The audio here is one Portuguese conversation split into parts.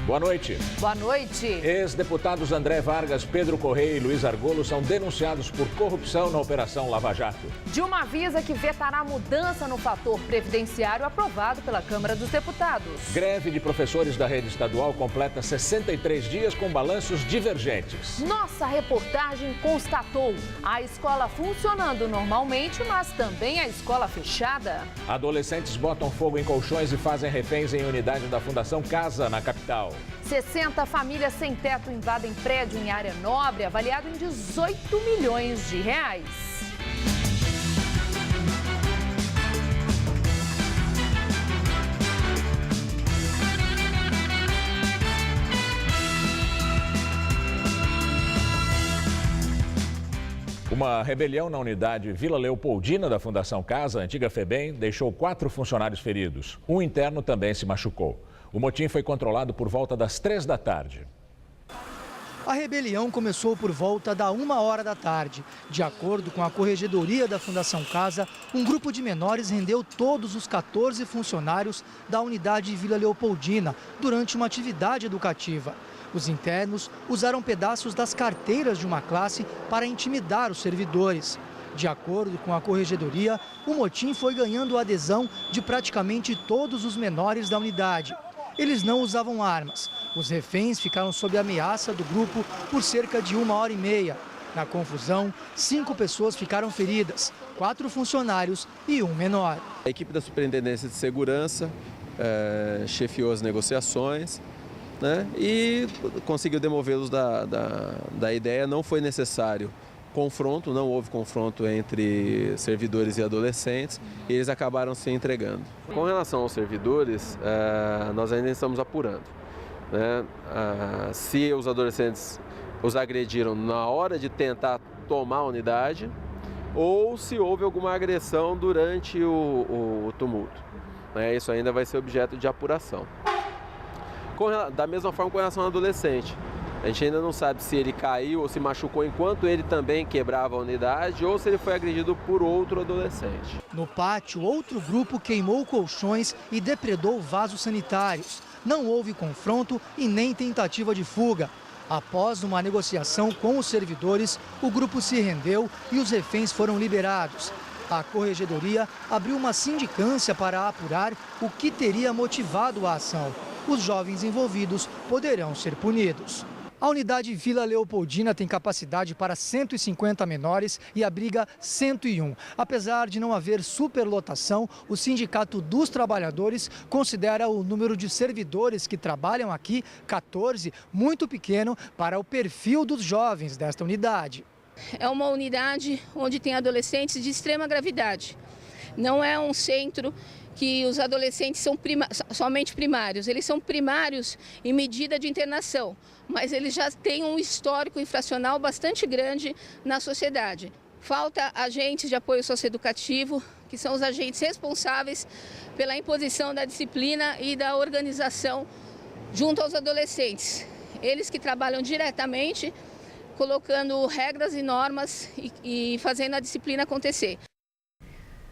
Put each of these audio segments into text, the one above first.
Boa noite. Boa noite. Ex-deputados André Vargas, Pedro Correia e Luiz Argolo são denunciados por corrupção na Operação Lava Jato. Dilma avisa que vetará mudança no fator previdenciário aprovado pela Câmara dos Deputados. Greve de professores da rede estadual completa 63 dias com balanços divergentes. Nossa reportagem constatou a escola funcionando normalmente, mas também a escola fechada. Adolescentes botam fogo em colchões e fazem reféns em unidade da Fundação Casa, na capital. 60 famílias sem teto invadem prédio em área nobre, avaliado em 18 milhões de reais. Uma rebelião na unidade Vila Leopoldina da Fundação Casa, antiga FEBEM, deixou 4 funcionários feridos. Um interno também se machucou. O motim foi controlado por volta das 3 da tarde. A rebelião começou por volta da 1h da tarde. De acordo com a Corregedoria da Fundação Casa, um grupo de menores rendeu todos os 14 funcionários da unidade Vila Leopoldina durante uma atividade educativa. Os internos usaram pedaços das carteiras de uma classe para intimidar os servidores. De acordo com a Corregedoria, o motim foi ganhando a adesão de praticamente todos os menores da unidade. Eles não usavam armas. Os reféns ficaram sob ameaça do grupo por cerca de 1h30. Na confusão, 5 pessoas ficaram feridas, 4 funcionários e um menor. A equipe da Superintendência de Segurança chefiou as negociações, né, e conseguiu demovê-los da ideia. Não foi necessário confronto, não houve confronto entre servidores e adolescentes, e eles acabaram se entregando. Com relação aos servidores, nós ainda estamos apurando, né, se os adolescentes os agrediram na hora de tentar tomar a unidade ou se houve alguma agressão durante o tumulto, né, isso ainda vai ser objeto de apuração. Da mesma forma com relação ao adolescente. A gente ainda não sabe se ele caiu ou se machucou enquanto ele também quebrava a unidade ou se ele foi agredido por outro adolescente. No pátio, outro grupo queimou colchões e depredou vasos sanitários. Não houve confronto e nem tentativa de fuga. Após uma negociação com os servidores, o grupo se rendeu e os reféns foram liberados. A Corregedoria abriu uma sindicância para apurar o que teria motivado a ação. Os jovens envolvidos poderão ser punidos. A unidade Vila Leopoldina tem capacidade para 150 menores e abriga 101. Apesar de não haver superlotação, o Sindicato dos Trabalhadores considera o número de servidores que trabalham aqui, 14, muito pequeno para o perfil dos jovens desta unidade. É uma unidade onde tem adolescentes de extrema gravidade. Não é um centro que os adolescentes são somente primários. Eles são primários em medida de internação, mas eles já têm um histórico infracional bastante grande na sociedade. Falta agentes de apoio socioeducativo, que são os agentes responsáveis pela imposição da disciplina e da organização junto aos adolescentes. Eles que trabalham diretamente, colocando regras e normas e fazendo a disciplina acontecer.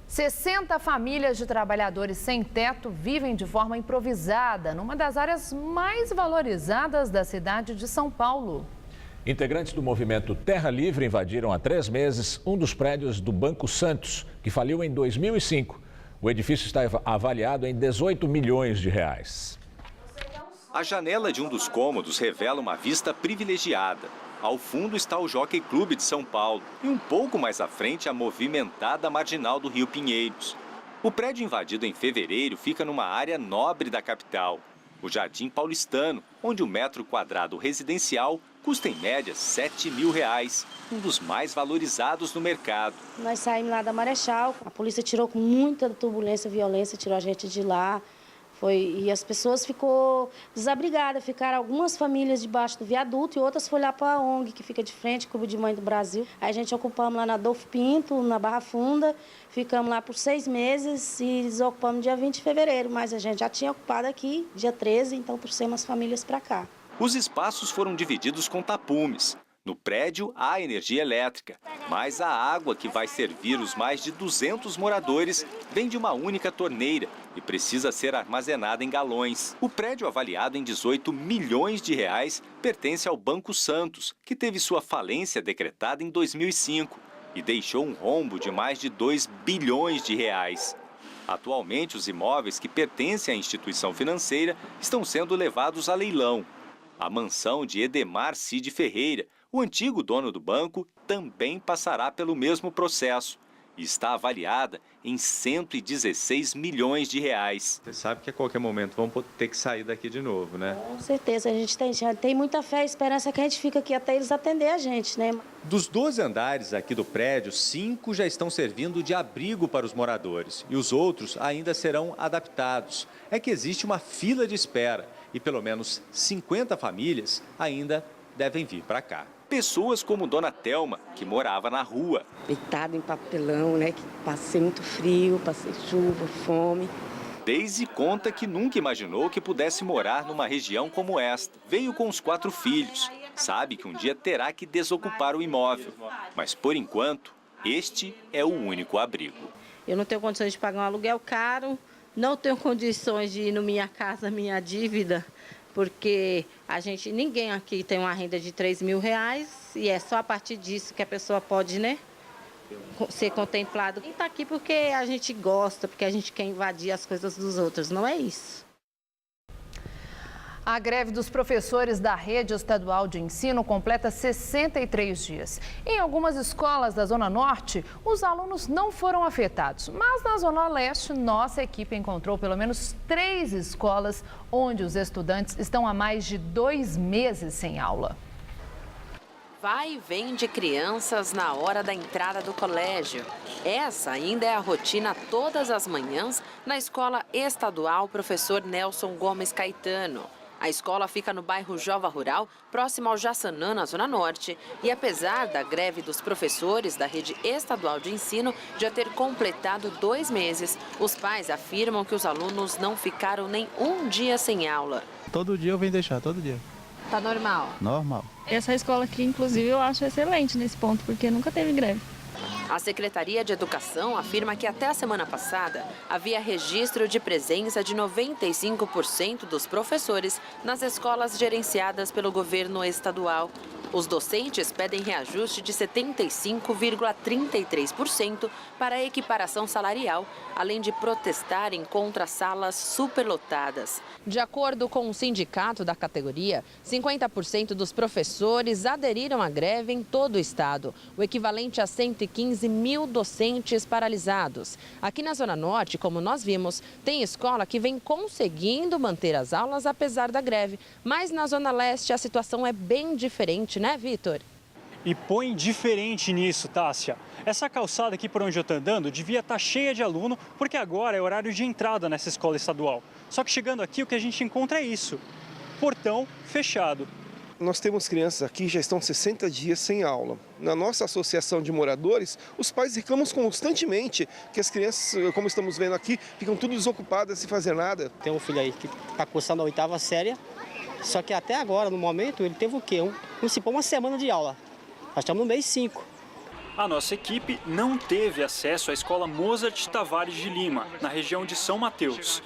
60 famílias de trabalhadores sem teto vivem de forma improvisada numa das áreas mais valorizadas da cidade de São Paulo. Integrantes do movimento Terra Livre invadiram há 3 meses um dos prédios do Banco Santos, que faliu em 2005. O edifício está avaliado em 18 milhões de reais. A janela de um dos cômodos revela uma vista privilegiada. Ao fundo está o Jockey Clube de São Paulo e um pouco mais à frente a movimentada marginal do Rio Pinheiros. O prédio invadido em fevereiro fica numa área nobre da capital, o Jardim Paulistano, onde o metro quadrado residencial custa em média R$ 7 mil, um dos mais valorizados no mercado. Nós saímos lá da Marechal, a polícia tirou com muita turbulência e violência, tirou a gente de lá. E as pessoas ficou desabrigadas, ficaram algumas famílias debaixo do viaduto e outras foram lá para a ONG, que fica de frente, Clube de Mãe do Brasil. Aí a gente ocupamos lá na Adolfo Pinto, na Barra Funda, ficamos lá por 6 meses e desocupamos dia 20 de fevereiro, mas a gente já tinha ocupado aqui dia 13, então trouxemos as famílias para cá. Os espaços foram divididos com tapumes. No prédio há energia elétrica, mas a água que vai servir os mais de 200 moradores vem de uma única torneira e precisa ser armazenada em galões. O prédio, avaliado em 18 milhões de reais, pertence ao Banco Santos, que teve sua falência decretada em 2005 e deixou um rombo de mais de 2 bilhões de reais. Atualmente, os imóveis que pertencem à instituição financeira estão sendo levados a leilão. A mansão de Edemar Cid Ferreira, o antigo dono do banco, também passará pelo mesmo processo e está avaliada em 116 milhões de reais. Você sabe que a qualquer momento vamos ter que sair daqui de novo, né? Com certeza, a gente tem muita fé e esperança que a gente fica aqui até eles atender a gente, né? Dos 12 andares aqui do prédio, 5 já estão servindo de abrigo para os moradores e os outros ainda serão adaptados. É que existe uma fila de espera e pelo menos 50 famílias ainda devem vir para cá. Pessoas como Dona Thelma, que morava na rua. Deitado em papelão, né? Que passei muito frio, passei chuva, fome. Daisy conta que nunca imaginou que pudesse morar numa região como esta. Veio com os 4 filhos. Sabe que um dia terá que desocupar o imóvel. Mas, por enquanto, este é o único abrigo. Eu não tenho condições de pagar um aluguel caro, não tenho condições de ir no Minha Casa Minha Dívida, porque ninguém aqui tem uma renda de R$3.000 e é só a partir disso que a pessoa pode, né, ser contemplado. E está aqui porque a gente gosta, porque a gente quer invadir as coisas dos outros, não é isso. A greve dos professores da rede estadual de ensino completa 63 dias. Em algumas escolas da Zona Norte, os alunos não foram afetados. Mas na Zona Leste, nossa equipe encontrou pelo menos 3 escolas onde os estudantes estão há mais de 2 meses sem aula. Vai e vem de crianças na hora da entrada do colégio. Essa ainda é a rotina todas as manhãs na Escola Estadual Professor Nelson Gomes Caetano. A escola fica no bairro Jova Rural, próximo ao Jaçanã, na Zona Norte. E apesar da greve dos professores da rede estadual de ensino já ter completado 2 meses, os pais afirmam que os alunos não ficaram nem um dia sem aula. Todo dia eu venho deixar, todo dia. Tá normal? Normal. Essa escola aqui, inclusive, eu acho excelente nesse ponto, porque nunca teve greve. A Secretaria de Educação afirma que até a semana passada havia registro de presença de 95% dos professores nas escolas gerenciadas pelo governo estadual. Os docentes pedem reajuste de 75,33% para a equiparação salarial, além de protestarem contra salas superlotadas. De acordo com o sindicato da categoria, 50% dos professores aderiram à greve em todo o estado, o equivalente a 115 mil docentes paralisados. Aqui na Zona Norte, como nós vimos, tem escola que vem conseguindo manter as aulas apesar da greve, mas na Zona Leste a situação é bem diferente, né, Vitor? E põe diferente nisso, Tássia. Essa calçada aqui por onde eu estou andando devia estar cheia de aluno, porque agora é horário de entrada nessa escola estadual. Só que chegando aqui, o que a gente encontra é isso: portão fechado. Nós temos crianças aqui que já estão 60 dias sem aula. Na nossa associação de moradores, os pais reclamam constantemente que as crianças, como estamos vendo aqui, ficam tudo desocupadas sem fazer nada. Tem um filho aí que está cursando a 8ª série, só que até agora, no momento, ele teve o quê? Uma semana de aula. Nós estamos no mês 5. A nossa equipe não teve acesso à escola Mozart Tavares de Lima, na região de São Mateus.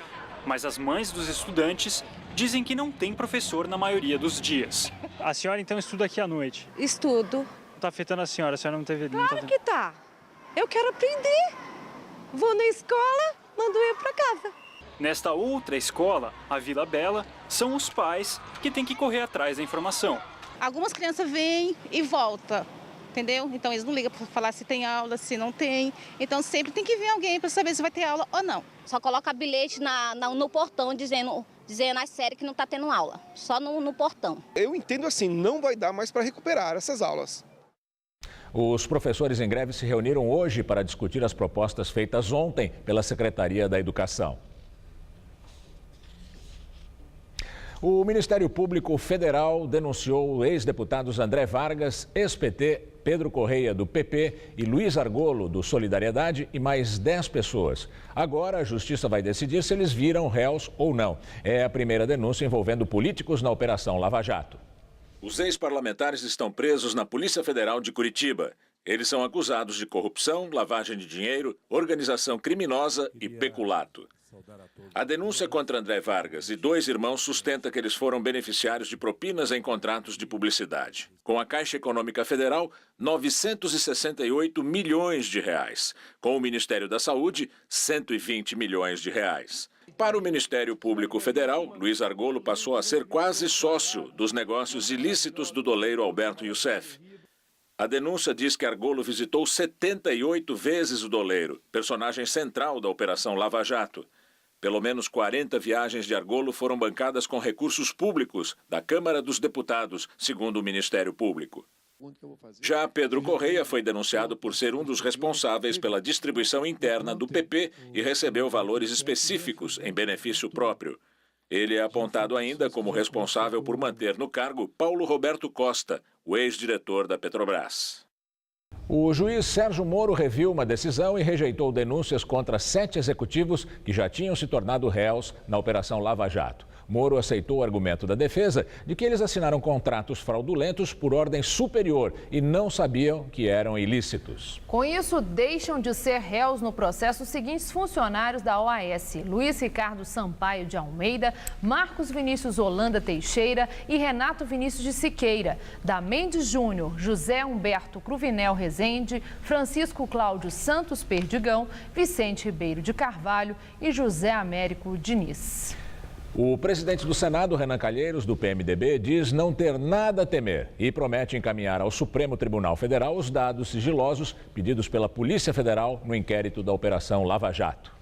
Mas as mães dos estudantes dizem que não tem professor na maioria dos dias. A senhora então estuda aqui à noite? Estudo. Está afetando a senhora não teve... Claro que tá. Eu quero aprender. Vou na escola, mando eu para casa. Nesta outra escola, a Vila Bela, são os pais que têm que correr atrás da informação. Algumas crianças vêm e voltam, entendeu? Então eles não ligam para falar se tem aula, se não tem. Então sempre tem que vir alguém para saber se vai ter aula ou não. Só coloca bilhete no portão dizendo às séries que não está tendo aula. Só no portão. Eu entendo assim, não vai dar mais para recuperar essas aulas. Os professores em greve se reuniram hoje para discutir as propostas feitas ontem pela Secretaria da Educação. O Ministério Público Federal denunciou ex-deputados André Vargas, ex-PT, Pedro Correia, do PP, e Luiz Argolo, do Solidariedade, e mais 10 pessoas. Agora a Justiça vai decidir se eles viram réus ou não. É a primeira denúncia envolvendo políticos na Operação Lava Jato. Os ex-parlamentares estão presos na Polícia Federal de Curitiba. Eles são acusados de corrupção, lavagem de dinheiro, organização criminosa e peculato. A denúncia contra André Vargas e 2 irmãos sustenta que eles foram beneficiários de propinas em contratos de publicidade. Com a Caixa Econômica Federal, 968 milhões de reais. Com o Ministério da Saúde, 120 milhões de reais. Para o Ministério Público Federal, Luiz Argolo passou a ser quase sócio dos negócios ilícitos do doleiro Alberto Youssef. A denúncia diz que Argolo visitou 78 vezes o doleiro, personagem central da Operação Lava Jato. Pelo menos 40 viagens de Argolo foram bancadas com recursos públicos da Câmara dos Deputados, segundo o Ministério Público. Já Pedro Correia foi denunciado por ser um dos responsáveis pela distribuição interna do PP e recebeu valores específicos em benefício próprio. Ele é apontado ainda como responsável por manter no cargo Paulo Roberto Costa, o ex-diretor da Petrobras. O juiz Sérgio Moro reviu uma decisão e rejeitou denúncias contra 7 executivos que já tinham se tornado réus na Operação Lava Jato. Moro aceitou o argumento da defesa de que eles assinaram contratos fraudulentos por ordem superior e não sabiam que eram ilícitos. Com isso, deixam de ser réus no processo os seguintes funcionários da OAS: Luiz Ricardo Sampaio de Almeida, Marcos Vinícius Holanda Teixeira e Renato Vinícius de Siqueira, da Mendes Júnior, José Humberto Cruvinel Rezende, Francisco Cláudio Santos Perdigão, Vicente Ribeiro de Carvalho e José Américo Diniz. O presidente do Senado, Renan Calheiros, do PMDB, diz não ter nada a temer e promete encaminhar ao Supremo Tribunal Federal os dados sigilosos pedidos pela Polícia Federal no inquérito da Operação Lava Jato.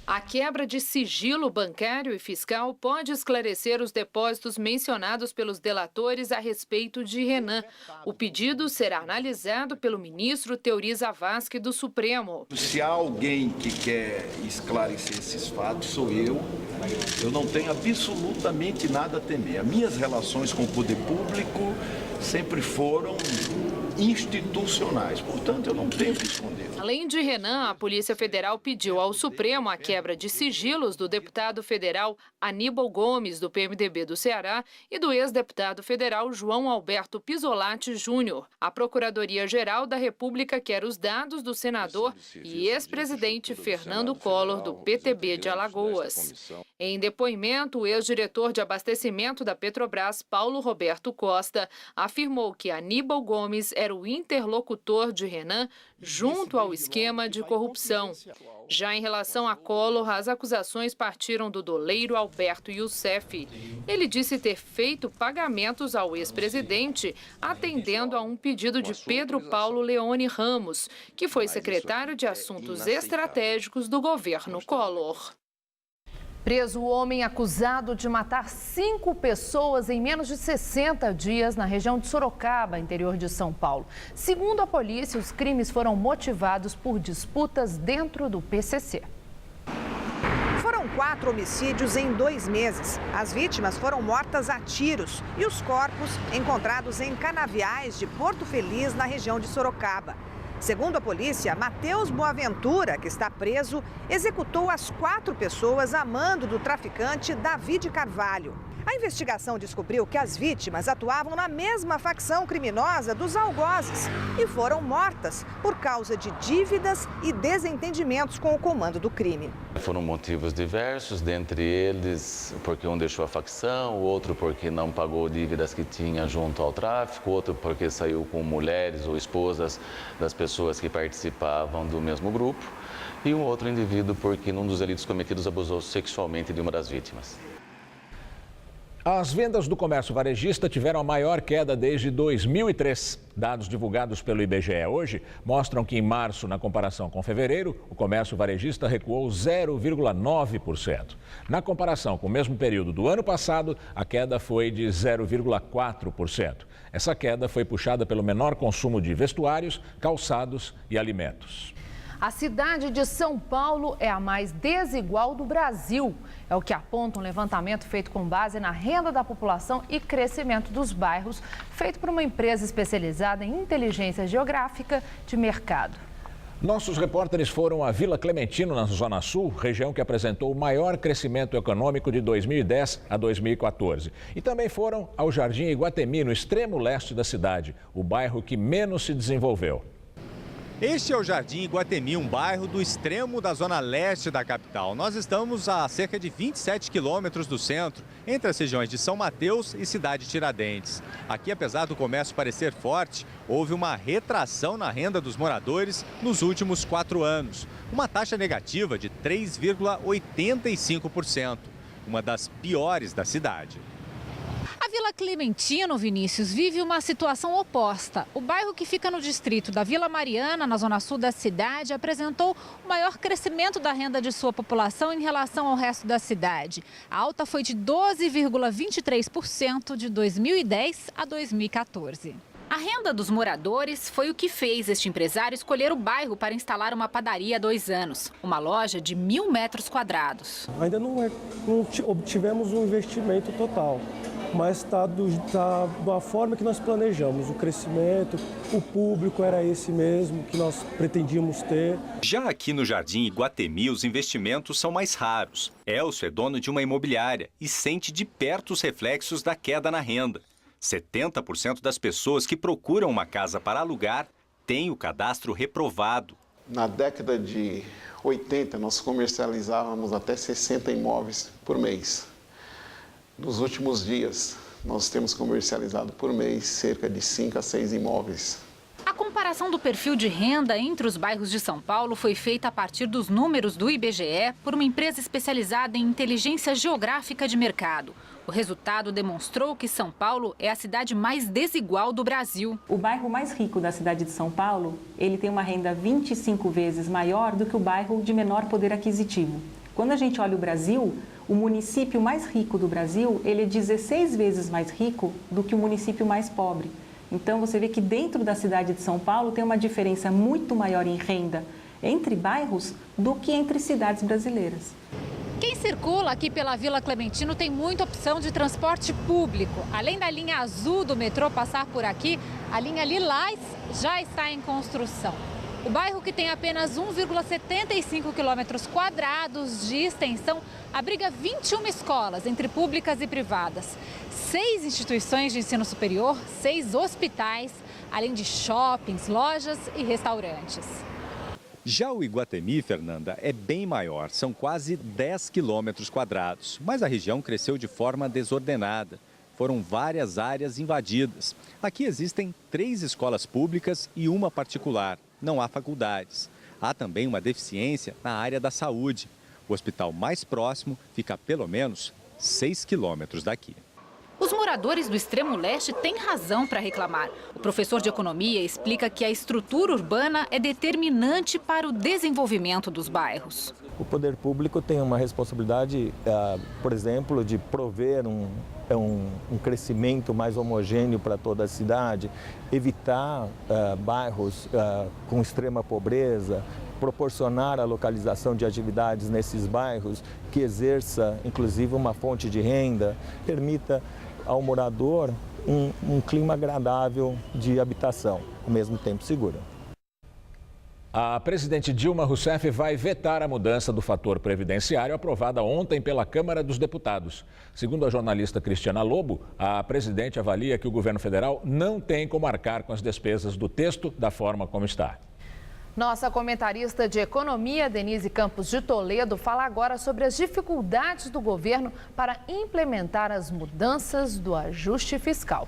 A quebra de sigilo bancário e fiscal pode esclarecer os depósitos mencionados pelos delatores a respeito de Renan. O pedido será analisado pelo ministro Teori Zavascki do Supremo. Se há alguém que quer esclarecer esses fatos, sou eu. Eu não tenho absolutamente nada a temer. As minhas relações com o poder público sempre foram institucionais, portanto, eu não tenho que esconder. Além de Renan, a Polícia Federal pediu ao Supremo a quebra de sigilos do deputado federal Aníbal Gomes, do PMDB do Ceará, e do ex-deputado federal João Alberto Pisolatti Júnior. A Procuradoria-Geral da República quer os dados do senador e ex-presidente Fernando Collor, do PTB de Alagoas. Em depoimento, o ex-diretor de abastecimento da Petrobras, Paulo Roberto Costa, afirmou que Aníbal Gomes era o interlocutor de Renan junto ao esquema de corrupção. Já em relação a Collor, as acusações partiram do doleiro Alberto Youssef. Ele disse ter feito pagamentos ao ex-presidente, atendendo a um pedido de Pedro Paulo Leone Ramos, que foi secretário de Assuntos Estratégicos do governo Collor. Preso o homem acusado de matar 5 pessoas em menos de 60 dias na região de Sorocaba, interior de São Paulo. Segundo a polícia, os crimes foram motivados por disputas dentro do PCC. Foram 4 homicídios em 2 meses. As vítimas foram mortas a tiros e os corpos encontrados em canaviais de Porto Feliz, na região de Sorocaba. Segundo a polícia, Matheus Boaventura, que está preso, executou as 4 pessoas a mando do traficante Davi de Carvalho. A investigação descobriu que as vítimas atuavam na mesma facção criminosa dos algozes e foram mortas por causa de dívidas e desentendimentos com o comando do crime. Foram motivos diversos, dentre eles porque um deixou a facção, o outro porque não pagou dívidas que tinha junto ao tráfico, outro porque saiu com mulheres ou esposas das pessoas que participavam do mesmo grupo, e um outro indivíduo porque num dos delitos cometidos abusou sexualmente de uma das vítimas. As vendas do comércio varejista tiveram a maior queda desde 2003. Dados divulgados pelo IBGE hoje mostram que em março, na comparação com fevereiro, o comércio varejista recuou 0,9%. Na comparação com o mesmo período do ano passado, a queda foi de 0,4%. Essa queda foi puxada pelo menor consumo de vestuários, calçados e alimentos. A cidade de São Paulo é a mais desigual do Brasil. É o que aponta um levantamento feito com base na renda da população e crescimento dos bairros, feito por uma empresa especializada em inteligência geográfica de mercado. Nossos repórteres foram à Vila Clementino, na Zona Sul, região que apresentou o maior crescimento econômico de 2010 a 2014. E também foram ao Jardim Iguatemi, no extremo leste da cidade, o bairro que menos se desenvolveu. Este é o Jardim Iguatemi, um bairro do extremo da zona leste da capital. Nós estamos a cerca de 27 quilômetros do centro, entre as regiões de São Mateus e Cidade Tiradentes. Aqui, apesar do comércio parecer forte, houve uma retração na renda dos moradores nos últimos 4 anos. Uma taxa negativa de 3,85%, uma das piores da cidade. A Vila Clementino, Vinícius, vive uma situação oposta. O bairro que fica no distrito da Vila Mariana, na zona sul da cidade, apresentou o maior crescimento da renda de sua população em relação ao resto da cidade. A alta foi de 12,23% de 2010 a 2014. A renda dos moradores foi o que fez este empresário escolher o bairro para instalar uma padaria há 2 anos. Uma loja de 1.000 metros quadrados. Ainda não obtivemos um investimento total, mas está da forma que nós planejamos. O crescimento, o público era esse mesmo que nós pretendíamos ter. Já aqui no Jardim Iguatemi, os investimentos são mais raros. Elcio é dono de uma imobiliária e sente de perto os reflexos da queda na renda. 70% das pessoas que procuram uma casa para alugar têm o cadastro reprovado. Na década de 80, nós comercializávamos até 60 imóveis por mês. Nos últimos dias, nós temos comercializado por mês cerca de 5 a 6 imóveis. A comparação do perfil de renda entre os bairros de São Paulo foi feita a partir dos números do IBGE por uma empresa especializada em inteligência geográfica de mercado. O resultado demonstrou que São Paulo é a cidade mais desigual do Brasil. O bairro mais rico da cidade de São Paulo, ele tem uma renda 25 vezes maior do que o bairro de menor poder aquisitivo. Quando a gente olha o Brasil, o município mais rico do Brasil, ele é 16 vezes mais rico do que o município mais pobre. Então, você vê que dentro da cidade de São Paulo tem uma diferença muito maior em renda entre bairros do que entre cidades brasileiras. Quem circula aqui pela Vila Clementino tem muita opção de transporte público. Além da linha azul do metrô passar por aqui, a linha lilás já está em construção. O bairro, que tem apenas 1,75 quilômetros quadrados de extensão, abriga 21 escolas, entre públicas e privadas, 6 instituições de ensino superior, 6 hospitais, além de shoppings, lojas e restaurantes. Já o Iguatemi, Fernanda, é bem maior, são quase 10 quilômetros quadrados, mas a região cresceu de forma desordenada. Foram várias áreas invadidas. Aqui existem 3 escolas públicas e uma particular. Não há faculdades. Há também uma deficiência na área da saúde. O hospital mais próximo fica a pelo menos 6 quilômetros daqui. Os moradores do extremo leste têm razão para reclamar. O professor de economia explica que a estrutura urbana é determinante para o desenvolvimento dos bairros. O poder público tem uma responsabilidade, por exemplo, de prover um crescimento mais homogêneo para toda a cidade, evitar bairros com extrema pobreza, proporcionar a localização de atividades nesses bairros que exerça, inclusive, uma fonte de renda, permita ao morador um clima agradável de habitação, ao mesmo tempo seguro. A presidente Dilma Rousseff vai vetar a mudança do fator previdenciário aprovada ontem pela Câmara dos Deputados. Segundo a jornalista Cristiana Lobo, a presidente avalia que o governo federal não tem como arcar com as despesas do texto da forma como está. Nossa comentarista de economia, Denise Campos de Toledo, fala agora sobre as dificuldades do governo para implementar as mudanças do ajuste fiscal.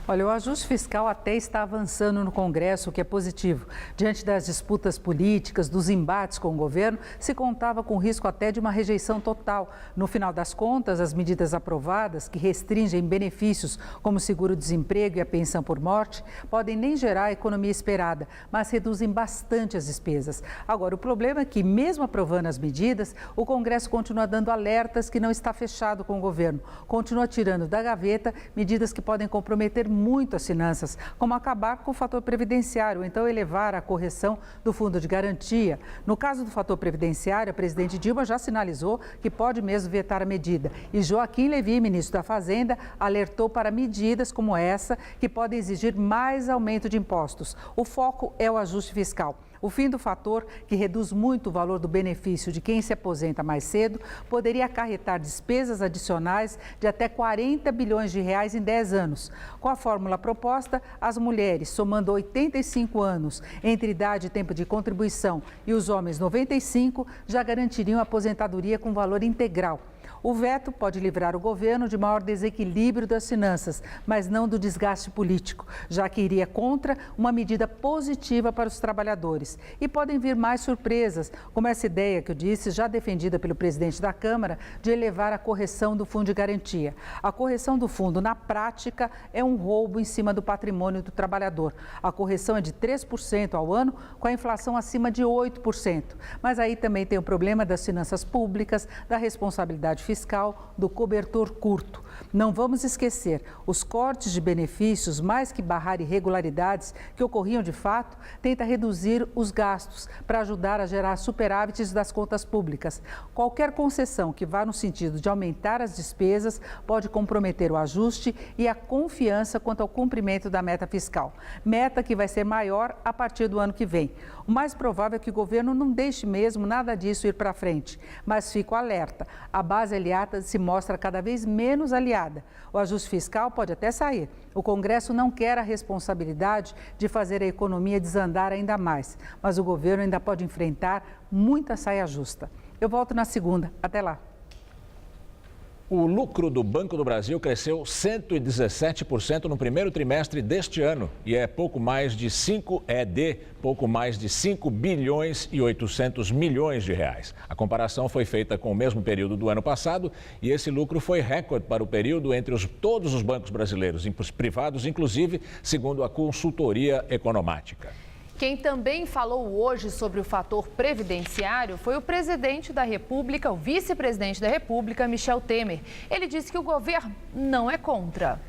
Olha, o ajuste fiscal até está avançando no Congresso, o que é positivo. Diante das disputas políticas, dos embates com o governo, se contava com o risco até de uma rejeição total. No final das contas, as medidas aprovadas, que restringem benefícios como o seguro-desemprego e a pensão por morte, podem nem gerar a economia esperada, mas reduzem bastante as despesas. Agora, o problema é que, mesmo aprovando as medidas, o Congresso continua dando alertas que não está fechado com o governo. Continua tirando da gaveta medidas que podem comprometer muito as finanças, como acabar com o fator previdenciário, ou então elevar a correção do fundo de garantia. No caso do fator previdenciário, a presidente Dilma já sinalizou que pode mesmo vetar a medida. E Joaquim Levy, ministro da Fazenda, alertou para medidas como essa que podem exigir mais aumento de impostos. O foco é o ajuste fiscal. O fim do fator, que reduz muito o valor do benefício de quem se aposenta mais cedo, poderia acarretar despesas adicionais de até 40 bilhões de reais em 10 anos. Com a fórmula proposta, as mulheres, somando 85 anos entre idade e tempo de contribuição, e os homens 95, já garantiriam a aposentadoria com valor integral. O veto pode livrar o governo de maior desequilíbrio das finanças, mas não do desgaste político, já que iria contra uma medida positiva para os trabalhadores. E podem vir mais surpresas, como essa ideia que eu disse, já defendida pelo presidente da Câmara, de elevar a correção do fundo de garantia. A correção do fundo, na prática, é um roubo em cima do patrimônio do trabalhador. A correção é de 3% ao ano, com a inflação acima de 8%. Mas aí também tem o problema das finanças públicas, da responsabilidade fiscal, do cobertor curto. Não vamos esquecer, os cortes de benefícios, mais que barrar irregularidades que ocorriam de fato, tenta reduzir os gastos para ajudar a gerar superávites das contas públicas. Qualquer concessão que vá no sentido de aumentar as despesas pode comprometer o ajuste e a confiança quanto ao cumprimento da meta fiscal. Meta que vai ser maior a partir do ano que vem. O mais provável é que o governo não deixe mesmo nada disso ir para frente, mas fico alerta. A base aliada se mostra cada vez menos aliada. O ajuste fiscal pode até sair. O Congresso não quer a responsabilidade de fazer a economia desandar ainda mais, mas o governo ainda pode enfrentar muita saia justa. Eu volto na segunda. Até lá. O lucro do Banco do Brasil cresceu 117% no primeiro trimestre deste ano e é pouco mais de 5 bilhões e 800 milhões de reais. A comparação foi feita com o mesmo período do ano passado e esse lucro foi recorde para o período entre todos os bancos brasileiros, privados inclusive, segundo a consultoria economática. Quem também falou hoje sobre o fator previdenciário foi o presidente da República, o vice-presidente da República, Michel Temer. Ele disse que o governo não é contra.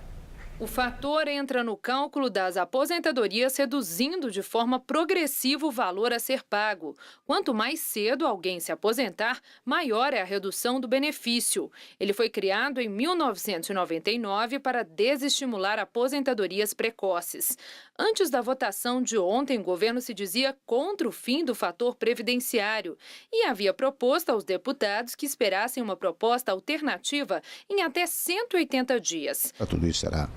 O fator entra no cálculo das aposentadorias, reduzindo de forma progressiva o valor a ser pago. Quanto mais cedo alguém se aposentar, maior é a redução do benefício. Ele foi criado em 1999 para desestimular aposentadorias precoces. Antes da votação de ontem, o governo se dizia contra o fim do fator previdenciário e havia proposto aos deputados que esperassem uma proposta alternativa em até 180 dias. Tudo isso será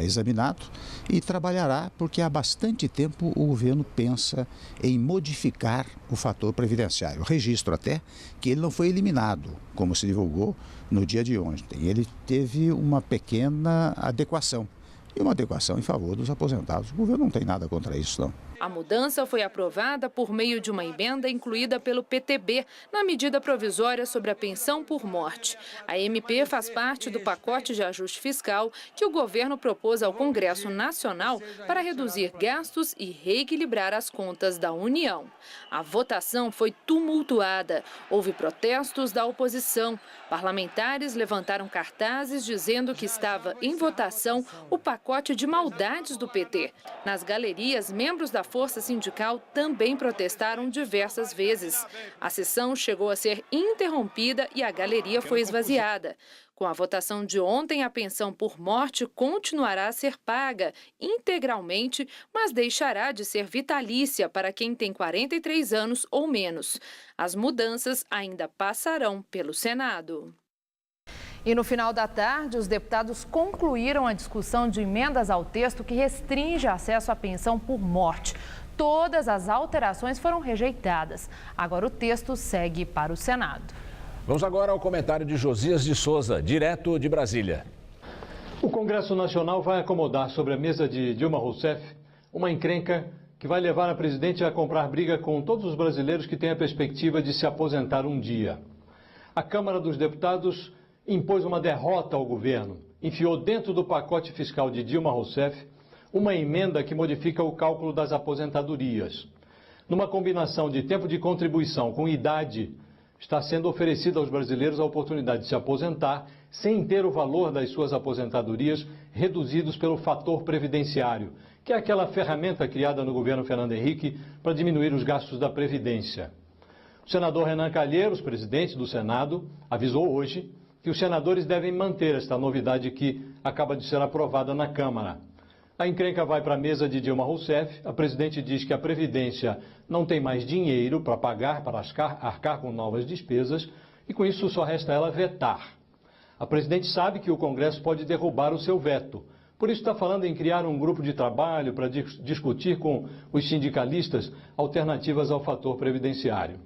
examinado e trabalhará porque há bastante tempo o governo pensa em modificar o fator previdenciário. Registro até que ele não foi eliminado, como se divulgou no dia de ontem. Ele teve uma pequena adequação. E uma adequação em favor dos aposentados. O governo não tem nada contra isso, não. A mudança foi aprovada por meio de uma emenda incluída pelo PTB na medida provisória sobre a pensão por morte. A MP faz parte do pacote de ajuste fiscal que o governo propôs ao Congresso Nacional para reduzir gastos e reequilibrar as contas da União. A votação foi tumultuada. Houve protestos da oposição. Parlamentares levantaram cartazes dizendo que estava em votação o pacote de maldades do PT. Nas galerias, membros da Força Sindical também protestaram diversas vezes. A sessão chegou a ser interrompida e a galeria foi esvaziada. Com a votação de ontem, a pensão por morte continuará a ser paga integralmente, mas deixará de ser vitalícia para quem tem 43 anos ou menos. As mudanças ainda passarão pelo Senado. E no final da tarde, os deputados concluíram a discussão de emendas ao texto que restringe acesso à pensão por morte. Todas as alterações foram rejeitadas. Agora o texto segue para o Senado. Vamos agora ao comentário de Josias de Souza, direto de Brasília. O Congresso Nacional vai acomodar sobre a mesa de Dilma Rousseff uma encrenca que vai levar a presidente a comprar briga com todos os brasileiros que têm a perspectiva de se aposentar um dia. A Câmara dos Deputados impôs uma derrota ao governo, enfiou dentro do pacote fiscal de Dilma Rousseff uma emenda que modifica o cálculo das aposentadorias. Numa combinação de tempo de contribuição com idade, está sendo oferecida aos brasileiros a oportunidade de se aposentar sem ter o valor das suas aposentadorias reduzidos pelo fator previdenciário, que é aquela ferramenta criada no governo Fernando Henrique para diminuir os gastos da Previdência. O senador Renan Calheiros, presidente do Senado, avisou hoje que os senadores devem manter esta novidade que acaba de ser aprovada na Câmara. A encrenca vai para a mesa de Dilma Rousseff. A presidente diz que a Previdência não tem mais dinheiro para pagar, para arcar com novas despesas, e com isso só resta ela vetar. A presidente sabe que o Congresso pode derrubar o seu veto. Por isso está falando em criar um grupo de trabalho para discutir com os sindicalistas alternativas ao fator previdenciário.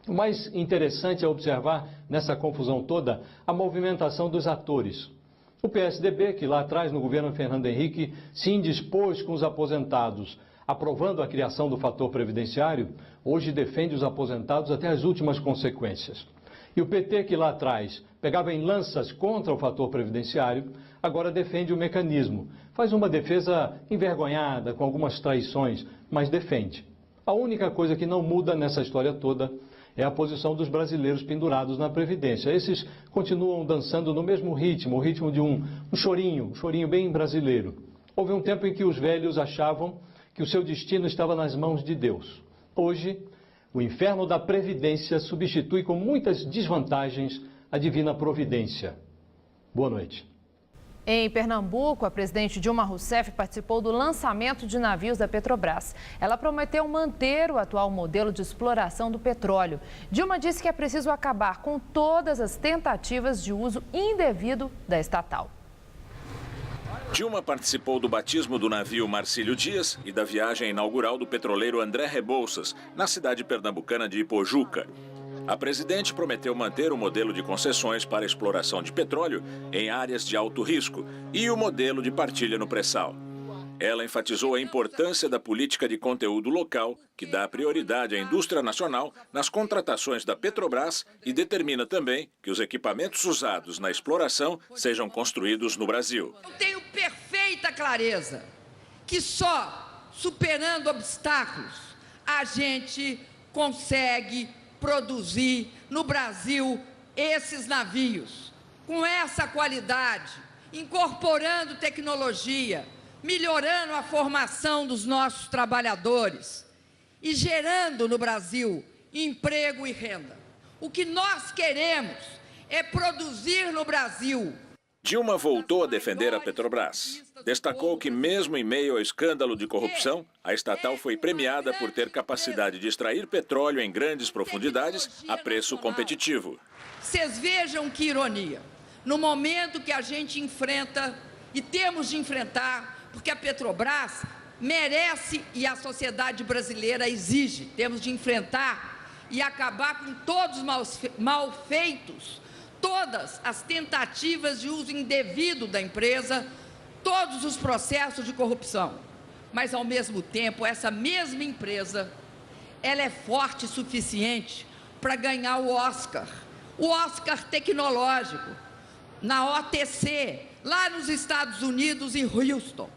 O mais interessante é observar nessa confusão toda a movimentação dos atores. O PSDB, que lá atrás no governo Fernando Henrique se indispôs com os aposentados, aprovando a criação do fator previdenciário, hoje defende os aposentados até as últimas consequências. E o PT, que lá atrás pegava em lanças contra o fator previdenciário, agora defende o mecanismo. Faz uma defesa envergonhada, com algumas traições, mas defende. A única coisa que não muda nessa história toda é a posição dos brasileiros pendurados na Previdência. Esses continuam dançando no mesmo ritmo, o ritmo de um chorinho bem brasileiro. Houve um tempo em que os velhos achavam que o seu destino estava nas mãos de Deus. Hoje, o inferno da Previdência substitui com muitas desvantagens a divina providência. Boa noite. Em Pernambuco, a presidente Dilma Rousseff participou do lançamento de navios da Petrobras. Ela prometeu manter o atual modelo de exploração do petróleo. Dilma disse que é preciso acabar com todas as tentativas de uso indevido da estatal. Dilma participou do batismo do navio Marcílio Dias e da viagem inaugural do petroleiro André Rebouças, na cidade pernambucana de Ipojuca. A presidente prometeu manter o modelo de concessões para exploração de petróleo em áreas de alto risco e o modelo de partilha no pré-sal. Ela enfatizou a importância da política de conteúdo local, que dá prioridade à indústria nacional nas contratações da Petrobras e determina também que os equipamentos usados na exploração sejam construídos no Brasil. Eu tenho perfeita clareza que só superando obstáculos a gente consegue produzir no Brasil esses navios com essa qualidade, incorporando tecnologia, melhorando a formação dos nossos trabalhadores e gerando no Brasil emprego e renda. O que nós queremos é produzir no Brasil. Dilma voltou a defender a Petrobras. Destacou que, mesmo em meio ao escândalo de corrupção, a estatal foi premiada por ter capacidade de extrair petróleo em grandes profundidades a preço competitivo. Vocês vejam que ironia. No momento que a gente enfrenta e temos de enfrentar, porque a Petrobras merece e a sociedade brasileira exige, temos de enfrentar e acabar com todos os malfeitos, todas as tentativas de uso indevido da empresa, todos os processos de corrupção. Mas, ao mesmo tempo, essa mesma empresa, ela é forte o suficiente para ganhar o Oscar tecnológico, na OTC, lá nos Estados Unidos, em Houston.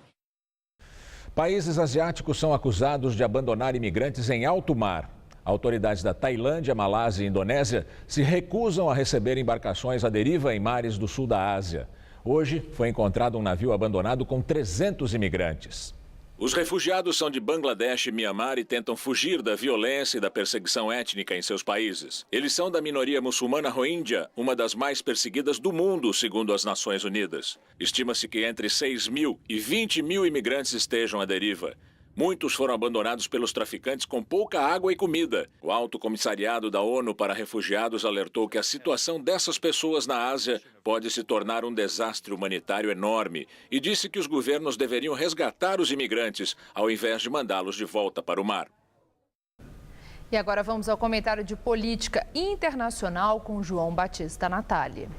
Países asiáticos são acusados de abandonar imigrantes em alto mar. Autoridades da Tailândia, Malásia e Indonésia se recusam a receber embarcações à deriva em mares do sul da Ásia. Hoje foi encontrado um navio abandonado com 300 imigrantes. Os refugiados são de Bangladesh e Mianmar e tentam fugir da violência e da perseguição étnica em seus países. Eles são da minoria muçulmana Rohingya, uma das mais perseguidas do mundo, segundo as Nações Unidas. Estima-se que entre 6 mil e 20 mil imigrantes estejam à deriva. Muitos foram abandonados pelos traficantes com pouca água e comida. O Alto Comissariado da ONU para Refugiados alertou que a situação dessas pessoas na Ásia pode se tornar um desastre humanitário enorme e disse que os governos deveriam resgatar os imigrantes ao invés de mandá-los de volta para o mar. E agora vamos ao comentário de política internacional com João Batista Natália.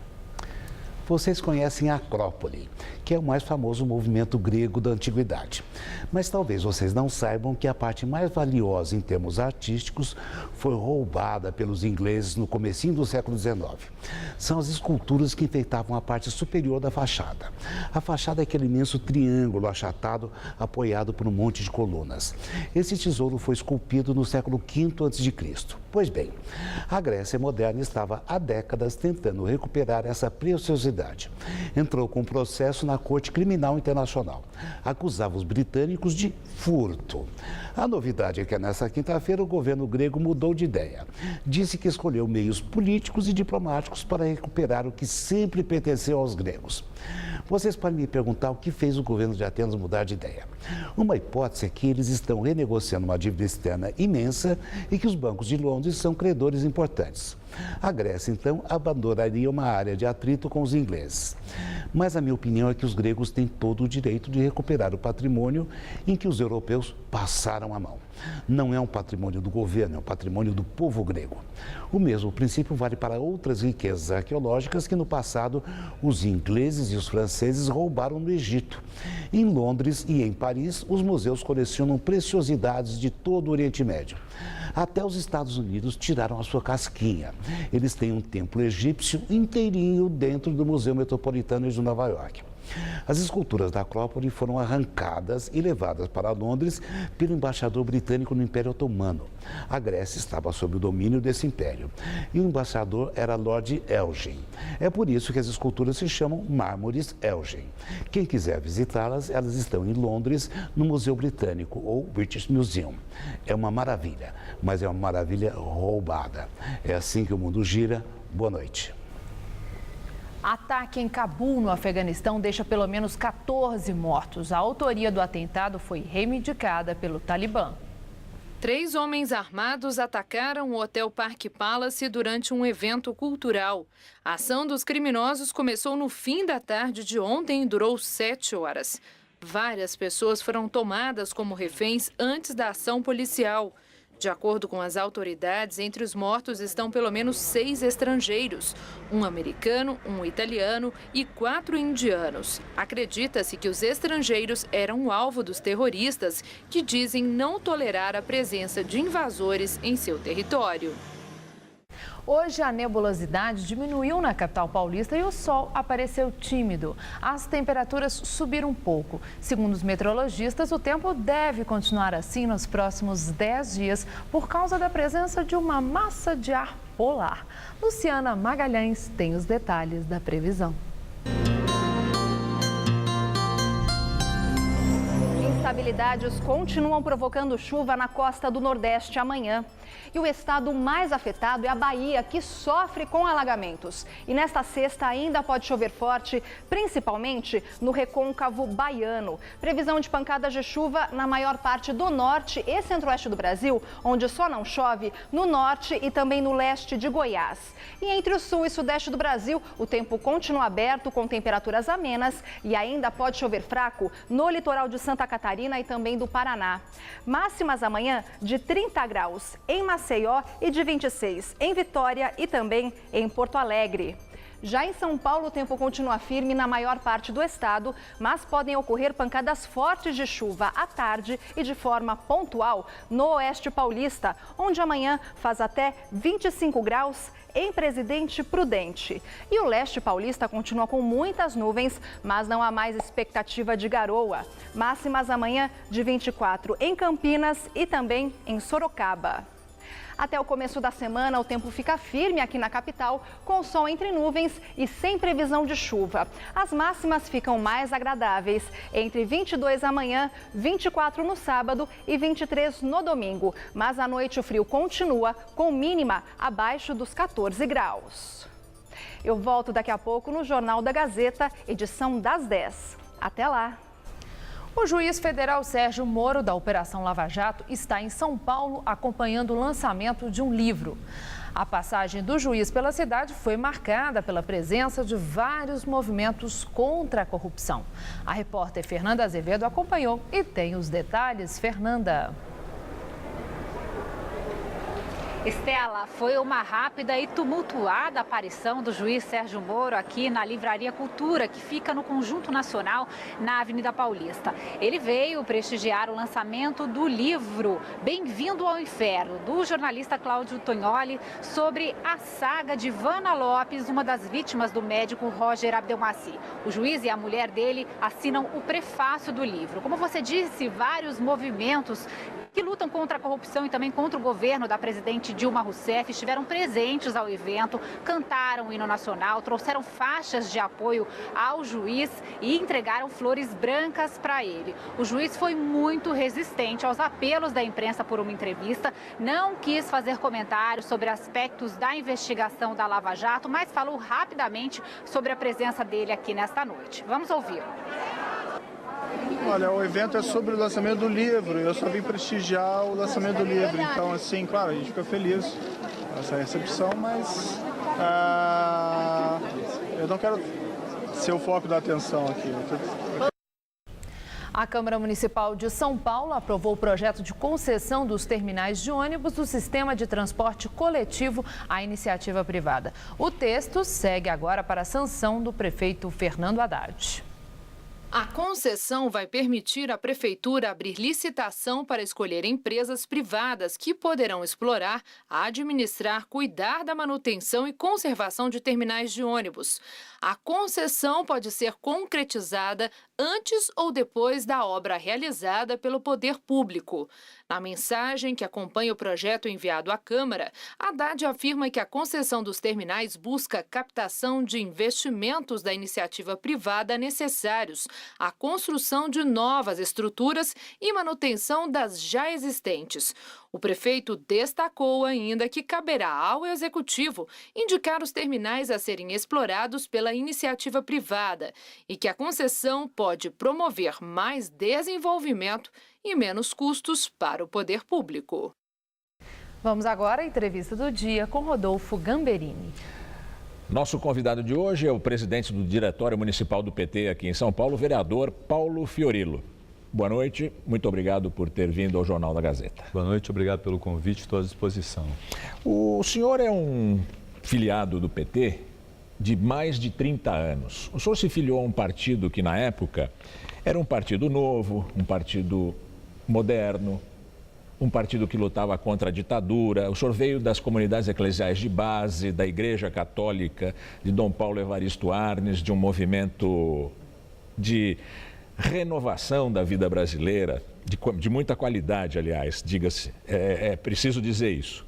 Vocês conhecem a Acrópole, que é o mais famoso movimento grego da antiguidade. Mas talvez vocês não saibam que a parte mais valiosa em termos artísticos foi roubada pelos ingleses no comecinho do século XIX. São as esculturas que enfeitavam a parte superior da fachada. A fachada é aquele imenso triângulo achatado apoiado por um monte de colunas. Esse tesouro foi esculpido no século V a.C. Pois bem, a Grécia moderna estava há décadas tentando recuperar essa preciosidade. Entrou com um processo na Corte Criminal Internacional. Acusava os britânicos de furto. A novidade é que nessa quinta-feira o governo grego mudou de ideia. Disse que escolheu meios políticos e diplomáticos para recuperar o que sempre pertenceu aos gregos. Vocês podem me perguntar o que fez o governo de Atenas mudar de ideia. Uma hipótese é que eles estão renegociando uma dívida externa imensa e que os bancos de Londres são credores importantes. A Grécia, então, abandonaria uma área de atrito com os ingleses. Mas a minha opinião é que os gregos têm todo o direito de recuperar o patrimônio em que os europeus passaram a mão. Não é um patrimônio do governo, é um patrimônio do povo grego. O mesmo princípio vale para outras riquezas arqueológicas que no passado os ingleses e os franceses roubaram no Egito. Em Londres e em Paris, os museus colecionam preciosidades de todo o Oriente Médio. Até os Estados Unidos tiraram a sua casquinha. Eles têm um templo egípcio inteirinho dentro do Museu Metropolitano de Nova York. As esculturas da Acrópole foram arrancadas e levadas para Londres pelo embaixador britânico no Império Otomano. A Grécia estava sob o domínio desse império e o embaixador era Lord Elgin. É por isso que as esculturas se chamam mármores Elgin. Quem quiser visitá-las, elas estão em Londres, no Museu Britânico ou British Museum. É uma maravilha, mas é uma maravilha roubada. É assim que o mundo gira. Boa noite. Ataque em Cabul, no Afeganistão, deixa pelo menos 14 mortos. A autoria do atentado foi reivindicada pelo Talibã. 3 homens armados atacaram o Hotel Park Palace durante um evento cultural. A ação dos criminosos começou no fim da tarde de ontem e durou 7 horas. Várias pessoas foram tomadas como reféns antes da ação policial. De acordo com as autoridades, entre os mortos estão pelo menos 6 estrangeiros, um americano, um italiano e 4 indianos. Acredita-se que os estrangeiros eram o alvo dos terroristas, que dizem não tolerar a presença de invasores em seu território. Hoje a nebulosidade diminuiu na capital paulista e o sol apareceu tímido. As temperaturas subiram um pouco. Segundo os meteorologistas, o tempo deve continuar assim nos próximos 10 dias por causa da presença de uma massa de ar polar. Luciana Magalhães tem os detalhes da previsão. Instabilidades continuam provocando chuva na costa do Nordeste amanhã. E o estado mais afetado é a Bahia, que sofre com alagamentos. E nesta sexta ainda pode chover forte, principalmente no recôncavo baiano. Previsão de pancadas de chuva na maior parte do norte e centro-oeste do Brasil, onde só não chove no norte e também no leste de Goiás. E entre o sul e sudeste do Brasil, o tempo continua aberto com temperaturas amenas e ainda pode chover fraco no litoral de Santa Catarina e também do Paraná. Máximas amanhã de 30 graus em Maceió e de 26 em Vitória e também em Porto Alegre. Já em São Paulo, o tempo continua firme na maior parte do estado, mas podem ocorrer pancadas fortes de chuva à tarde e de forma pontual no oeste paulista, onde amanhã faz até 25 graus em Presidente Prudente. E o leste paulista continua com muitas nuvens, mas não há mais expectativa de garoa. Máximas amanhã de 24 em Campinas e também em Sorocaba. Até o começo da semana, o tempo fica firme aqui na capital, com sol entre nuvens e sem previsão de chuva. As máximas ficam mais agradáveis, entre 22 amanhã, 24 no sábado e 23 no domingo. Mas à noite o frio continua, com mínima abaixo dos 14 graus. Eu volto daqui a pouco no Jornal da Gazeta, edição das 10. Até lá! O juiz federal Sérgio Moro, da Operação Lava Jato, está em São Paulo acompanhando o lançamento de um livro. A passagem do juiz pela cidade foi marcada pela presença de vários movimentos contra a corrupção. A repórter Fernanda Azevedo acompanhou e tem os detalhes. Fernanda. Estela, foi uma rápida e tumultuada aparição do juiz Sérgio Moro aqui na Livraria Cultura, que fica no Conjunto Nacional, na Avenida Paulista. Ele veio prestigiar o lançamento do livro Bem-vindo ao Inferno, do jornalista Cláudio Tognoli, sobre a saga de Ivana Lopes, uma das vítimas do médico Roger Abdelmaci. O juiz e a mulher dele assinam o prefácio do livro. Como você disse, vários movimentos que lutam contra a corrupção e também contra o governo da presidente Dilma Rousseff estiveram presentes ao evento, cantaram o hino nacional, trouxeram faixas de apoio ao juiz e entregaram flores brancas para ele. O juiz foi muito resistente aos apelos da imprensa por uma entrevista, não quis fazer comentários sobre aspectos da investigação da Lava Jato, mas falou rapidamente sobre a presença dele aqui nesta noite. Vamos ouvir. Olha, o evento é sobre o lançamento do livro, eu só vim prestigiar o lançamento do livro, então, assim, claro, a gente fica feliz com essa recepção, mas eu não quero ser o foco da atenção aqui. A Câmara Municipal de São Paulo aprovou o projeto de concessão dos terminais de ônibus do sistema de transporte coletivo à iniciativa privada. O texto segue agora para a sanção do prefeito Fernando Haddad. A concessão vai permitir à Prefeitura abrir licitação para escolher empresas privadas que poderão explorar, administrar, cuidar da manutenção e conservação de terminais de ônibus. A concessão pode ser concretizada antes ou depois da obra realizada pelo poder público. Na mensagem que acompanha o projeto enviado à Câmara, Haddad afirma que a concessão dos terminais busca captação de investimentos da iniciativa privada necessários à construção de novas estruturas e manutenção das já existentes. O prefeito destacou ainda que caberá ao Executivo indicar os terminais a serem explorados pela iniciativa privada e que a concessão pode promover mais desenvolvimento e menos custos para o poder público. Vamos agora à entrevista do dia com Rodolfo Gamberini. Nosso convidado de hoje é o presidente do Diretório Municipal do PT aqui em São Paulo, o vereador Paulo Fiorilo. Boa noite, muito obrigado por ter vindo ao Jornal da Gazeta. Boa noite, obrigado pelo convite, estou à disposição. O senhor é um filiado do PT de mais de 30 anos. O senhor se filiou a um partido que, na época, era um partido novo, um partido moderno, um partido que lutava contra a ditadura. O senhor veio das comunidades eclesiais de base, da Igreja Católica, de Dom Paulo Evaristo Arnes, de um movimento de renovação da vida brasileira, de muita qualidade, aliás, diga-se, é preciso dizer isso.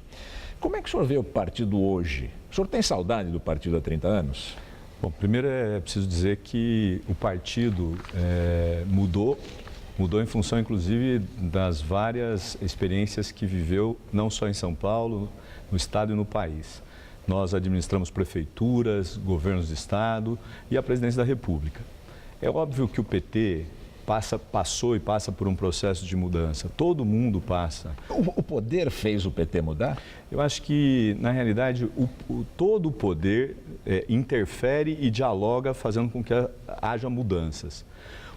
Como é que o senhor vê o partido hoje? O senhor tem saudade do partido há 30 anos? Bom, primeiro é preciso dizer que o partido mudou em função, inclusive, das várias experiências que viveu, não só em São Paulo, no estado e no país. Nós administramos prefeituras, governos de estado e a presidência da República. É óbvio que o PT passou e passa por um processo de mudança. Todo mundo passa. O poder fez o PT mudar? Eu acho que, na realidade, todo o poder interfere e dialoga, fazendo com que haja mudanças.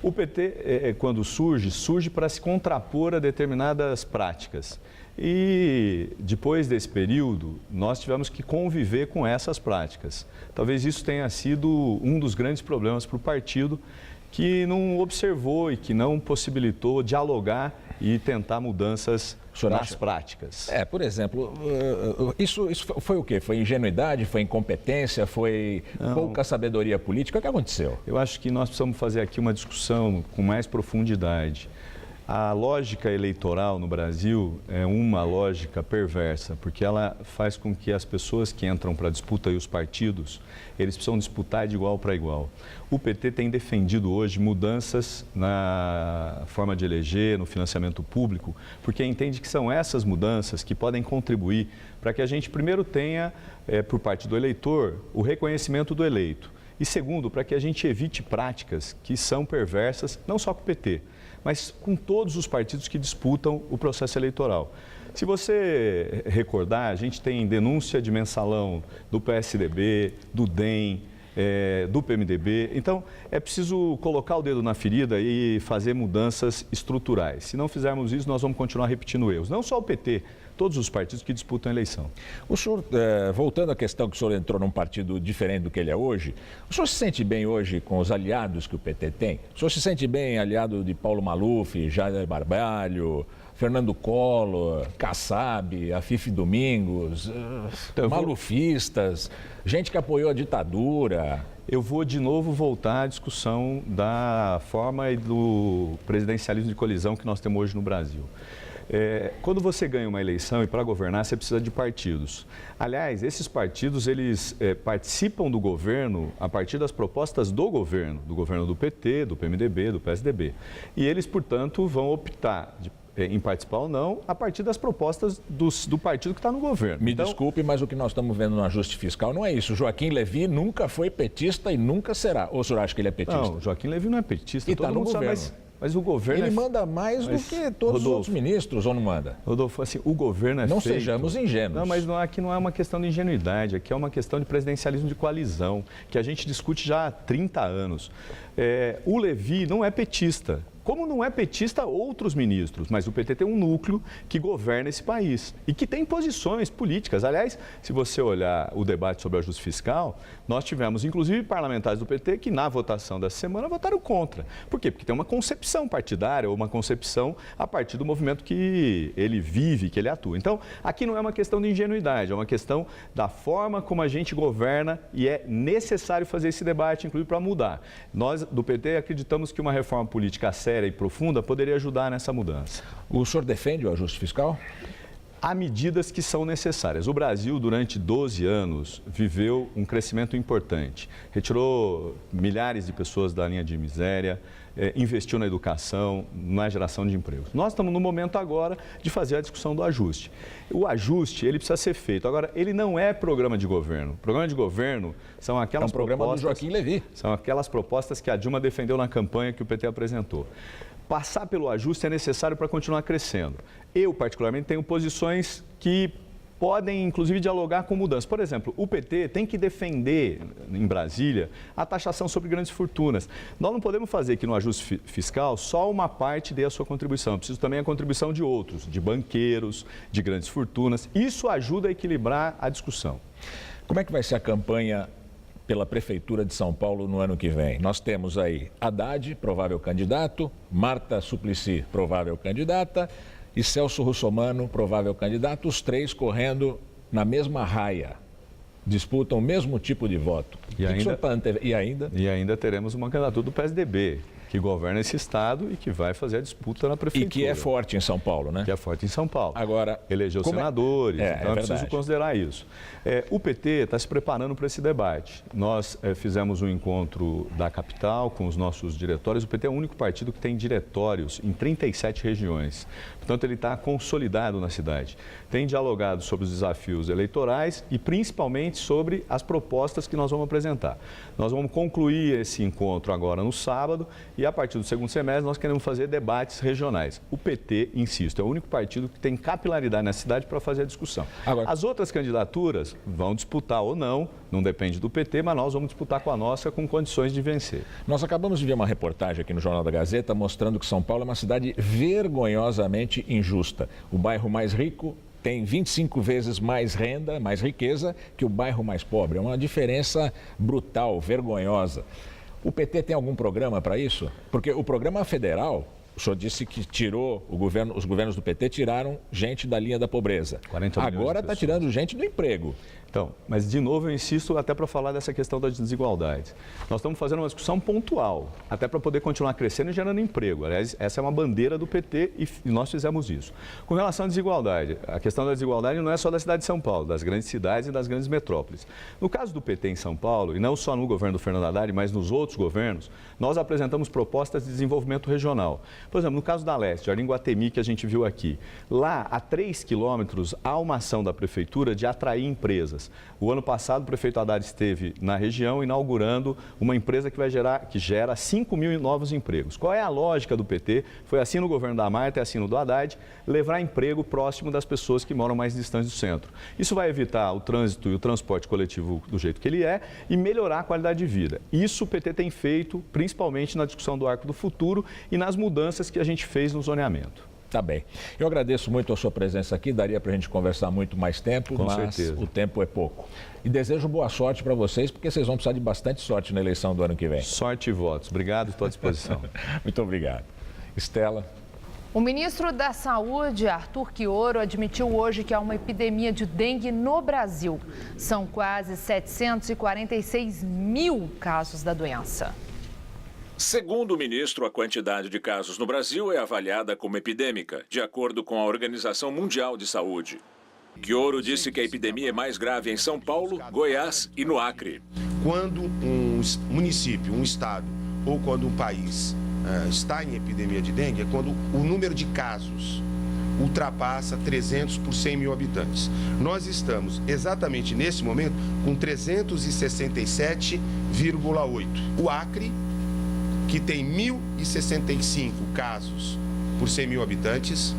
O PT, quando surge para se contrapor a determinadas práticas. E depois desse período, nós tivemos que conviver com essas práticas. Talvez isso tenha sido um dos grandes problemas para o partido, que não observou e que não possibilitou dialogar e tentar mudanças nas práticas. Por exemplo, isso foi o quê? Foi ingenuidade, foi incompetência, foi pouca sabedoria política? O que aconteceu? Eu acho que nós precisamos fazer aqui uma discussão com mais profundidade. A lógica eleitoral no Brasil é uma lógica perversa, porque ela faz com que as pessoas que entram para a disputa e os partidos, eles precisam disputar de igual para igual. O PT tem defendido hoje mudanças na forma de eleger, no financiamento público, porque entende que são essas mudanças que podem contribuir para que a gente primeiro tenha, por parte do eleitor, o reconhecimento do eleito. E segundo, para que a gente evite práticas que são perversas, não só com o PT, mas com todos os partidos que disputam o processo eleitoral. Se você recordar, a gente tem denúncia de mensalão do PSDB, do DEM, do PMDB. Então, é preciso colocar o dedo na ferida e fazer mudanças estruturais. Se não fizermos isso, nós vamos continuar repetindo erros. Não só o PT, todos os partidos que disputam a eleição. O senhor, voltando à questão que o senhor entrou num partido diferente do que ele é hoje, o senhor se sente bem hoje com os aliados que o PT tem? O senhor se sente bem aliado de Paulo Maluf, Jair Barbalho, Fernando Collor, Kassab, Afife Domingos, malufistas, gente que apoiou a ditadura? Eu vou de novo voltar à discussão da forma e do presidencialismo de colisão que nós temos hoje no Brasil. Quando você ganha uma eleição e para governar você precisa de partidos. Aliás, esses partidos eles participam do governo a partir das propostas do governo do PT, do PMDB, do PSDB. E eles, portanto, vão optar em participar ou não a partir das propostas do partido que está no governo. Me desculpe, mas o que nós estamos vendo no ajuste fiscal não é isso. Joaquim Levy nunca foi petista e nunca será. Ou o senhor acha que ele é petista? Não, Joaquim Levy não é petista. E está no governo. Mas o governo ele manda mais do que todos os outros ministros, ou não manda? Rodolfo, assim, o governo é não feito... sejamos ingênuos. Não, mas aqui não é uma questão de ingenuidade, aqui é uma questão de presidencialismo de coalizão, que a gente discute já há 30 anos. O Levy não é petista. Como não é petista outros ministros, mas o PT tem um núcleo que governa esse país e que tem posições políticas. Aliás, se você olhar o debate sobre o ajuste fiscal, nós tivemos inclusive parlamentares do PT que na votação dessa semana votaram contra. Por quê? Porque tem uma concepção partidária ou uma concepção a partir do movimento que ele vive, que ele atua. Então, aqui não é uma questão de ingenuidade, é uma questão da forma como a gente governa e é necessário fazer esse debate, inclusive para mudar. Nós, do PT, acreditamos que uma reforma política séria e profunda poderia ajudar nessa mudança. O senhor defende o ajuste fiscal? Há medidas que são necessárias. O Brasil, durante 12 anos, viveu um crescimento importante. Retirou milhares de pessoas da linha de miséria, investiu na educação, na geração de empregos. Nós estamos no momento agora de fazer a discussão do ajuste. O ajuste, ele precisa ser feito. Agora, ele não é programa de governo. Programa de governo são aquelas programa do Joaquim Levy. São aquelas propostas que a Dilma defendeu na campanha que o PT apresentou. Passar pelo ajuste é necessário para continuar crescendo. Eu, particularmente, tenho posições que podem, inclusive, dialogar com mudanças. Por exemplo, o PT tem que defender, em Brasília, a taxação sobre grandes fortunas. Nós não podemos fazer que no ajuste fiscal só uma parte dê a sua contribuição. Preciso também a contribuição de outros, de banqueiros, de grandes fortunas. Isso ajuda a equilibrar a discussão. Como é que vai ser a campanha pela Prefeitura de São Paulo no ano que vem? Nós temos aí Haddad, provável candidato, Marta Suplicy, provável candidata, e Celso Russomano, provável candidato, os três correndo na mesma raia, disputam o mesmo tipo de voto. E ainda teremos uma candidatura do PSDB, que governa esse estado e que vai fazer a disputa na prefeitura. E que é forte em São Paulo, né? Que é forte em São Paulo. Agora, elegeu senadores, então é preciso considerar isso. O PT está se preparando para esse debate. Nós fizemos um encontro da capital com os nossos diretórios. O PT é o único partido que tem diretórios em 37 regiões. Portanto, ele está consolidado na cidade. Tem dialogado sobre os desafios eleitorais e principalmente sobre as propostas que nós vamos apresentar. Nós vamos concluir esse encontro agora no sábado e a partir do segundo semestre nós queremos fazer debates regionais. O PT, insisto, é o único partido que tem capilaridade na cidade para fazer a discussão. Agora, as outras candidaturas vão disputar ou não depende do PT, mas nós vamos disputar com a nossa com condições de vencer. Nós acabamos de ver uma reportagem aqui no Jornal da Gazeta mostrando que São Paulo é uma cidade vergonhosamente injusta. O bairro mais rico tem 25 vezes mais renda, mais riqueza que o bairro mais pobre. É uma diferença brutal, vergonhosa. O PT tem algum programa para isso? Porque o programa federal, o senhor disse que tirou, os governos do PT tiraram gente da linha da pobreza. Agora está tirando gente do emprego. Então, mas de novo eu insisto até para falar dessa questão das desigualdades. Nós estamos fazendo uma discussão pontual, até para poder continuar crescendo e gerando emprego. Aliás, essa é uma bandeira do PT e nós fizemos isso. Com relação à desigualdade, a questão da desigualdade não é só da cidade de São Paulo, das grandes cidades e das grandes metrópoles. No caso do PT em São Paulo, e não só no governo do Fernando Haddad, mas nos outros governos, nós apresentamos propostas de desenvolvimento regional. Por exemplo, no caso da Leste, Jardim Guatemi, que a gente viu aqui, lá a 3 quilômetros há uma ação da prefeitura de atrair empresas. O ano passado, o prefeito Haddad esteve na região inaugurando uma empresa que gera 5 mil novos empregos. Qual é a lógica do PT? Foi assim no governo da Marta, é assim no do Haddad, levar emprego próximo das pessoas que moram mais distantes do centro. Isso vai evitar o trânsito e o transporte coletivo do jeito que ele é e melhorar a qualidade de vida. Isso o PT tem feito, principalmente na discussão do Arco do Futuro e nas mudanças que a gente fez no zoneamento. Tá bem. Eu agradeço muito a sua presença aqui. Daria para a gente conversar muito mais tempo, Com mas certeza. O tempo é pouco. E desejo boa sorte para vocês, porque vocês vão precisar de bastante sorte na eleição do ano que vem. Sorte e votos. Obrigado, estou à disposição. Muito obrigado. Estela. O ministro da Saúde, Arthur Quioro, admitiu hoje que há uma epidemia de dengue no Brasil. São quase 746 mil casos da doença. Segundo o ministro, a quantidade de casos no Brasil é avaliada como epidêmica, de acordo com a Organização Mundial de Saúde. Chioro disse que a epidemia é mais grave em São Paulo, Goiás e no Acre. Quando um município, um estado ou quando um país está em epidemia de dengue, é quando o número de casos ultrapassa 300 por 100 mil habitantes. Nós estamos exatamente nesse momento com 367,8. O Acre, que tem 1.065 casos por 100 mil habitantes.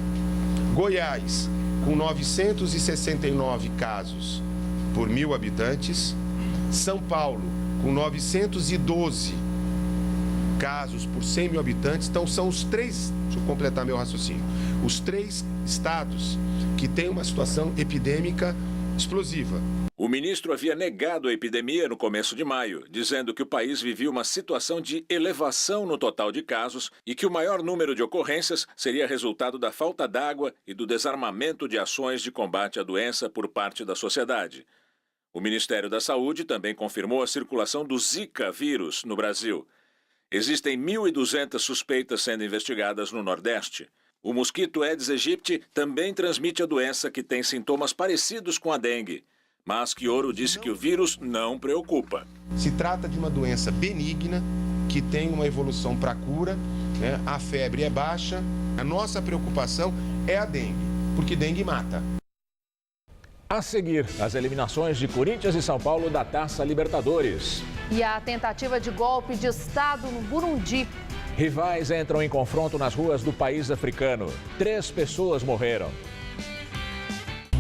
Goiás, com 969 casos por 1.000 habitantes. São Paulo, com 912 casos por 100 mil habitantes. Então, são os três, deixa eu completar meu raciocínio, os três estados que têm uma situação epidêmica explosiva. O ministro havia negado a epidemia no começo de maio, dizendo que o país vivia uma situação de elevação no total de casos e que o maior número de ocorrências seria resultado da falta d'água e do desarmamento de ações de combate à doença por parte da sociedade. O Ministério da Saúde também confirmou a circulação do Zika vírus no Brasil. Existem 1.200 suspeitas sendo investigadas no Nordeste. O mosquito Aedes aegypti também transmite a doença, que tem sintomas parecidos com a dengue. Mas Chioro disse que o vírus não preocupa. Se trata de uma doença benigna, que tem uma evolução para cura, né? A febre é baixa. A nossa preocupação é a dengue, porque dengue mata. A seguir, as eliminações de Corinthians e São Paulo da Taça Libertadores. E a tentativa de golpe de Estado no Burundi. Rivais entram em confronto nas ruas do país africano. 3 pessoas morreram.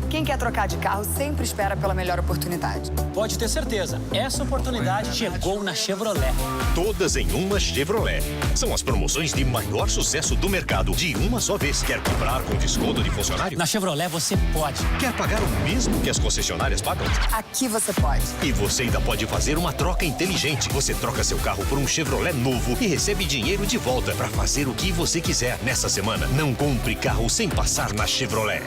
Quem quer trocar de carro sempre espera pela melhor oportunidade. Pode ter certeza, essa oportunidade chegou na Chevrolet. Todas em uma Chevrolet. São as promoções de maior sucesso do mercado de uma só vez. Quer comprar com desconto de funcionário? Na Chevrolet você pode. Quer pagar o mesmo que as concessionárias pagam? Aqui você pode. E você ainda pode fazer uma troca inteligente. Você troca seu carro por um Chevrolet novo e recebe dinheiro de volta para fazer o que você quiser. Nessa semana, não compre carro sem passar na Chevrolet.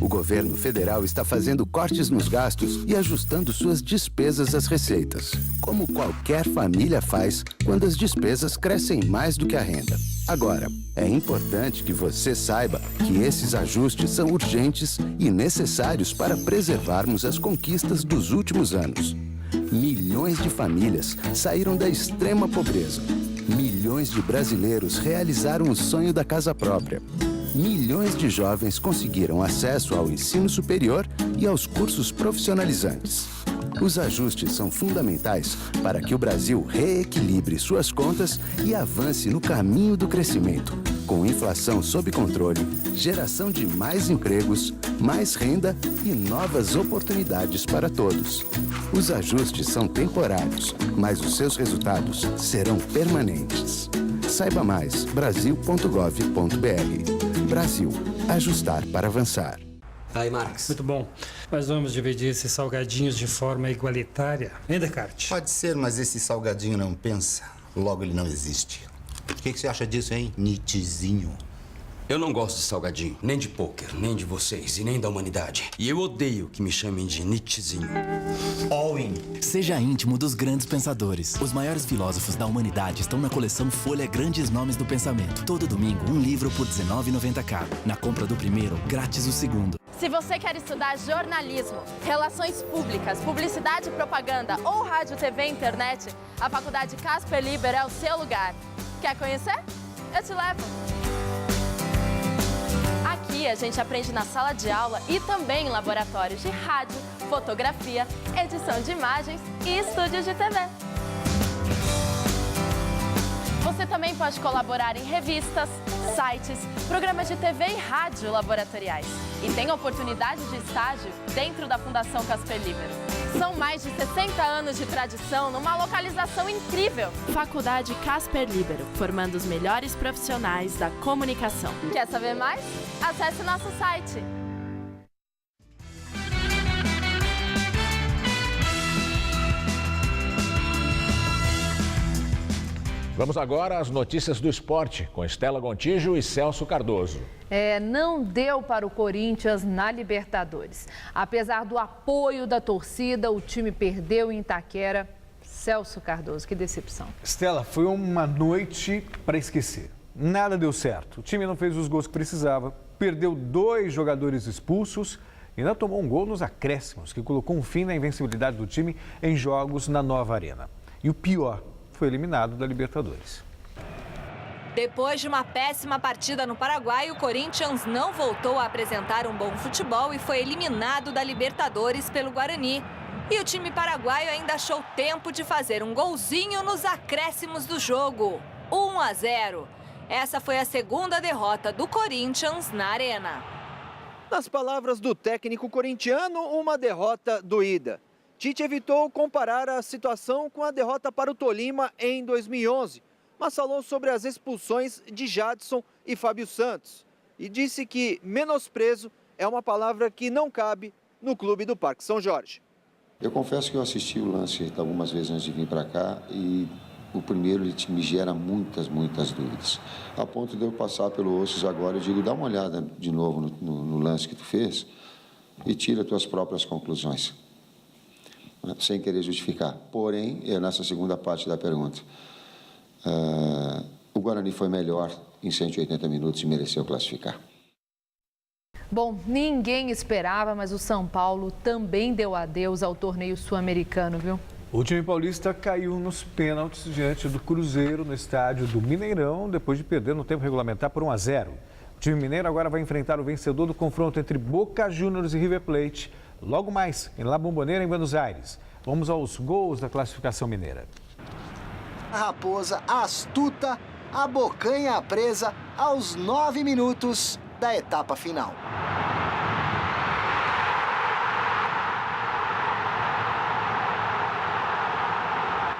O governo federal está fazendo cortes nos gastos e ajustando suas despesas às receitas, como qualquer família faz quando as despesas crescem mais do que a renda. Agora, é importante que você saiba que esses ajustes são urgentes e necessários para preservarmos as conquistas dos últimos anos. Milhões de famílias saíram da extrema pobreza. Milhões de brasileiros realizaram o sonho da casa própria. Milhões de jovens conseguiram acesso ao ensino superior e aos cursos profissionalizantes. Os ajustes são fundamentais para que o Brasil reequilibre suas contas e avance no caminho do crescimento, com inflação sob controle, geração de mais empregos, mais renda e novas oportunidades para todos. Os ajustes são temporários, mas os seus resultados serão permanentes. Saiba mais, brasil.gov.br. Brasil, ajustar para avançar. Aí, Marcos. Muito bom. Mas vamos dividir esses salgadinhos de forma igualitária, hein, Descartes? Pode ser, mas esse salgadinho não pensa, logo ele não existe. O que você acha disso, hein, Nietzschezinho? Eu não gosto de salgadinho, nem de pôquer, nem de vocês e nem da humanidade. E eu odeio que me chamem de Nietzschezinho. All in. Seja íntimo dos grandes pensadores. Os maiores filósofos da humanidade estão na coleção Folha Grandes Nomes do Pensamento. Todo domingo, um livro por R$19,90 cada. Na compra do primeiro, grátis o segundo. Se você quer estudar jornalismo, relações públicas, publicidade e propaganda ou rádio, TV e internet, a Faculdade Casper Liber é o seu lugar. Quer conhecer? Eu te levo. Aqui a gente aprende na sala de aula e também em laboratórios de rádio, fotografia, edição de imagens e estúdios de TV. Você também pode colaborar em revistas, sites, programas de TV e rádio laboratoriais. E tem oportunidade de estágio dentro da Fundação Casper Liber. São mais de 60 anos de tradição numa localização incrível. Faculdade Casper Libero, formando os melhores profissionais da comunicação. Quer saber mais? Acesse nosso site. Vamos agora às notícias do esporte, com Estela Gontijo e Celso Cardoso. Não deu para o Corinthians na Libertadores. Apesar do apoio da torcida, o time perdeu em Itaquera Celso Cardoso, que decepção. Estela, foi uma noite para esquecer. Nada deu certo. O time não fez os gols que precisava, perdeu 2 jogadores expulsos e ainda tomou um gol nos acréscimos, que colocou um fim na invencibilidade do time em jogos na nova arena. E o pior, foi eliminado da Libertadores. Depois de uma péssima partida no Paraguai, o Corinthians não voltou a apresentar um bom futebol e foi eliminado da Libertadores pelo Guarani. E o time paraguaio ainda achou tempo de fazer um golzinho nos acréscimos do jogo. 1-0. Essa foi a segunda derrota do Corinthians na Arena. Nas palavras do técnico corintiano, uma derrota doída. Tite evitou comparar a situação com a derrota para o Tolima em 2011. Mas falou sobre as expulsões de Jadson e Fábio Santos. E disse que menosprezo é uma palavra que não cabe no clube do Parque São Jorge. Eu confesso que eu assisti o lance algumas vezes antes de vir para cá e o primeiro ele me gera muitas dúvidas. A ponto de eu passar pelo Ossos agora, eu digo, dá uma olhada de novo no lance que tu fez e tira tuas próprias conclusões. Sem querer justificar. Porém, nessa segunda parte da pergunta, o Guarani foi melhor em 180 minutos e mereceu classificar. Bom, ninguém esperava, mas o São Paulo também deu adeus ao torneio sul-americano, viu? O time paulista caiu nos pênaltis diante do Cruzeiro no estádio do Mineirão, depois de perder no tempo regulamentar por 1-0. O time mineiro agora vai enfrentar o vencedor do confronto entre Boca Juniors e River Plate, logo mais, em La Bombonera, em Buenos Aires. Vamos aos gols da classificação mineira. A Raposa, astuta, abocanha a presa aos 9 minutos da etapa final.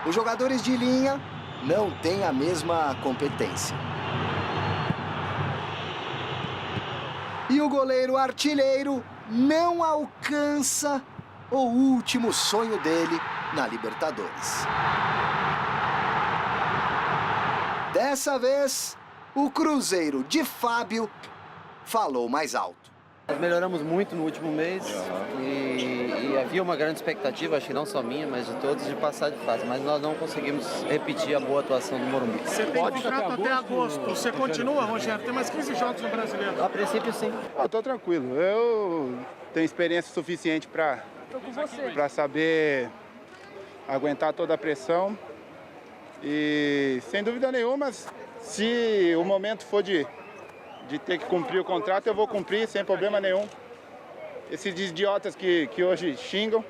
Os jogadores de linha não têm a mesma competência. E o goleiro artilheiro não alcança o último sonho dele na Libertadores. Dessa vez, o Cruzeiro de Fábio falou mais alto. Nós melhoramos muito no último mês e havia uma grande expectativa, acho que não só minha, mas de todos, de passar de fase. Mas nós não conseguimos repetir a boa atuação do Morumbi. Você tem contrato até agosto. Você continua, Rogério? Tem mais 15 jogos no Brasileiro. A princípio, sim. Eu tô tranquilo. Eu tenho experiência suficiente para saber aguentar toda a pressão. E, sem dúvida nenhuma, se o momento for de ter que cumprir o contrato, eu vou cumprir sem problema nenhum. Esses idiotas que hoje xingam,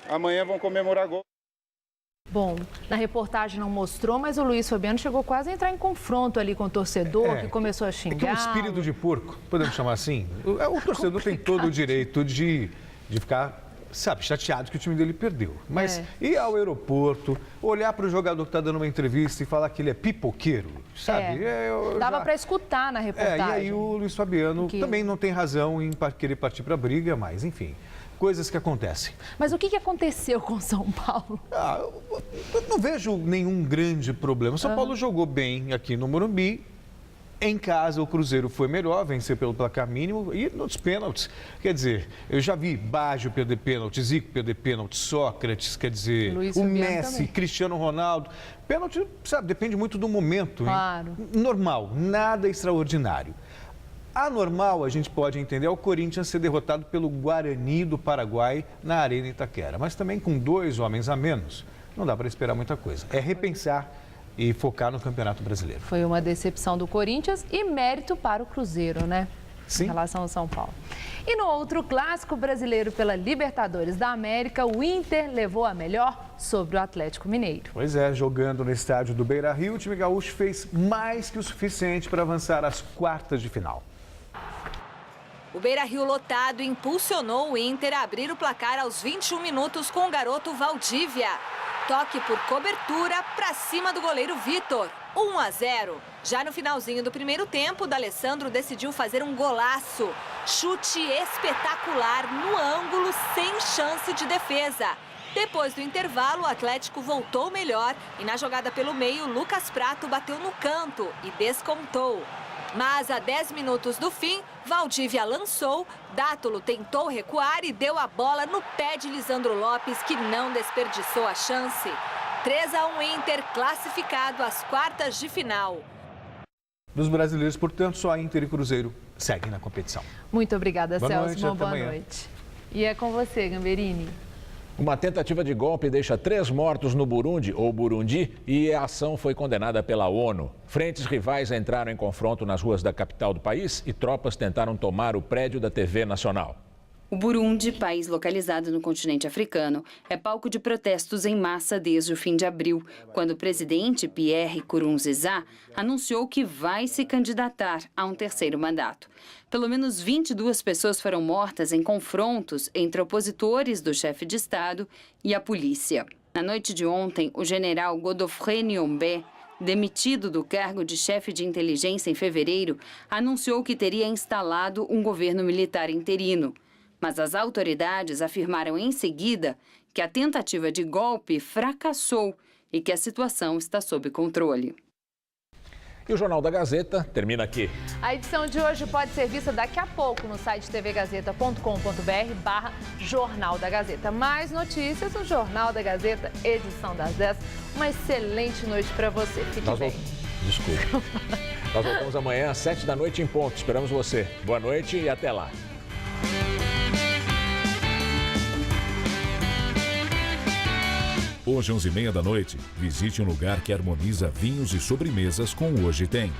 amanhã vão comemorar gol. Bom, na reportagem não mostrou, mas o Luiz Fabiano chegou quase a entrar em confronto ali com o torcedor, que começou a xingar. Um espírito de porco, podemos chamar assim. O torcedor tem todo o direito de ficar, sabe, chateado que o time dele perdeu. Mas ir ao aeroporto, olhar para o jogador que está dando uma entrevista e falar que ele é pipoqueiro, sabe? Dava para escutar na reportagem. E aí o Luiz Fabiano também não tem razão em querer partir para a briga, mas enfim, coisas que acontecem. Mas o que aconteceu com o São Paulo? Eu não vejo nenhum grande problema. São Paulo jogou bem aqui no Morumbi. Em casa, o Cruzeiro foi melhor, venceu pelo placar mínimo e nos pênaltis. Quer dizer, eu já vi Baggio perder pênalti, Zico perder pênalti, Sócrates, quer dizer, o Messi, também. Cristiano Ronaldo. Pênalti, sabe, depende muito do momento. Claro. Hein? Normal, nada extraordinário. Anormal, a gente pode entender, é o Corinthians ser derrotado pelo Guarani do Paraguai na Arena Itaquera. Mas também com 2 homens a menos, não dá para esperar muita coisa. É repensar e focar no Campeonato Brasileiro. Foi uma decepção do Corinthians e mérito para o Cruzeiro, né? Sim. Em relação ao São Paulo. E no outro clássico brasileiro pela Libertadores da América, o Inter levou a melhor sobre o Atlético Mineiro. Pois é, jogando no estádio do Beira-Rio, o time gaúcho fez mais que o suficiente para avançar às quartas de final. O Beira-Rio lotado impulsionou o Inter a abrir o placar aos 21 minutos com o garoto Valdívia. Toque por cobertura para cima do goleiro Vitor. 1-0. Já no finalzinho do primeiro tempo, o D'Alessandro decidiu fazer um golaço. Chute espetacular no ângulo, sem chance de defesa. Depois do intervalo, o Atlético voltou melhor e na jogada pelo meio, Lucas Prato bateu no canto e descontou. Mas a 10 minutos do fim, Valdívia lançou, Dátulo tentou recuar e deu a bola no pé de Lisandro Lopes, que não desperdiçou a chance. 3-1 Inter, classificado às quartas de final. Dos brasileiros, portanto, só Inter e Cruzeiro seguem na competição. Muito obrigada, Boa Celso. noite, Uma boa até amanhã. noite. E é com você, Gamberini. Uma tentativa de golpe deixa 3 mortos no Burundi, ou Burundi, e a ação foi condenada pela ONU. Frentes rivais entraram em confronto nas ruas da capital do país e tropas tentaram tomar o prédio da TV Nacional. O Burundi, país localizado no continente africano, é palco de protestos em massa desde o fim de abril, quando o presidente Pierre Nkurunziza anunciou que vai se candidatar a um terceiro mandato. Pelo menos 22 pessoas foram mortas em confrontos entre opositores do chefe de Estado e a polícia. Na noite de ontem, o general Godofrey Niyombé, demitido do cargo de chefe de inteligência em fevereiro, anunciou que teria instalado um governo militar interino. Mas as autoridades afirmaram em seguida que a tentativa de golpe fracassou e que a situação está sob controle. E o Jornal da Gazeta termina aqui. A edição de hoje pode ser vista daqui a pouco no site tvgazeta.com.br/Jornal da Gazeta. Mais notícias no Jornal da Gazeta, edição das 10. Uma excelente noite para você. Fique bem. Desculpa. Nós voltamos amanhã às 7 da noite em ponto. Esperamos você. Boa noite e até lá. Hoje, 11h30 da noite, visite um lugar que harmoniza vinhos e sobremesas com o Hoje Tem.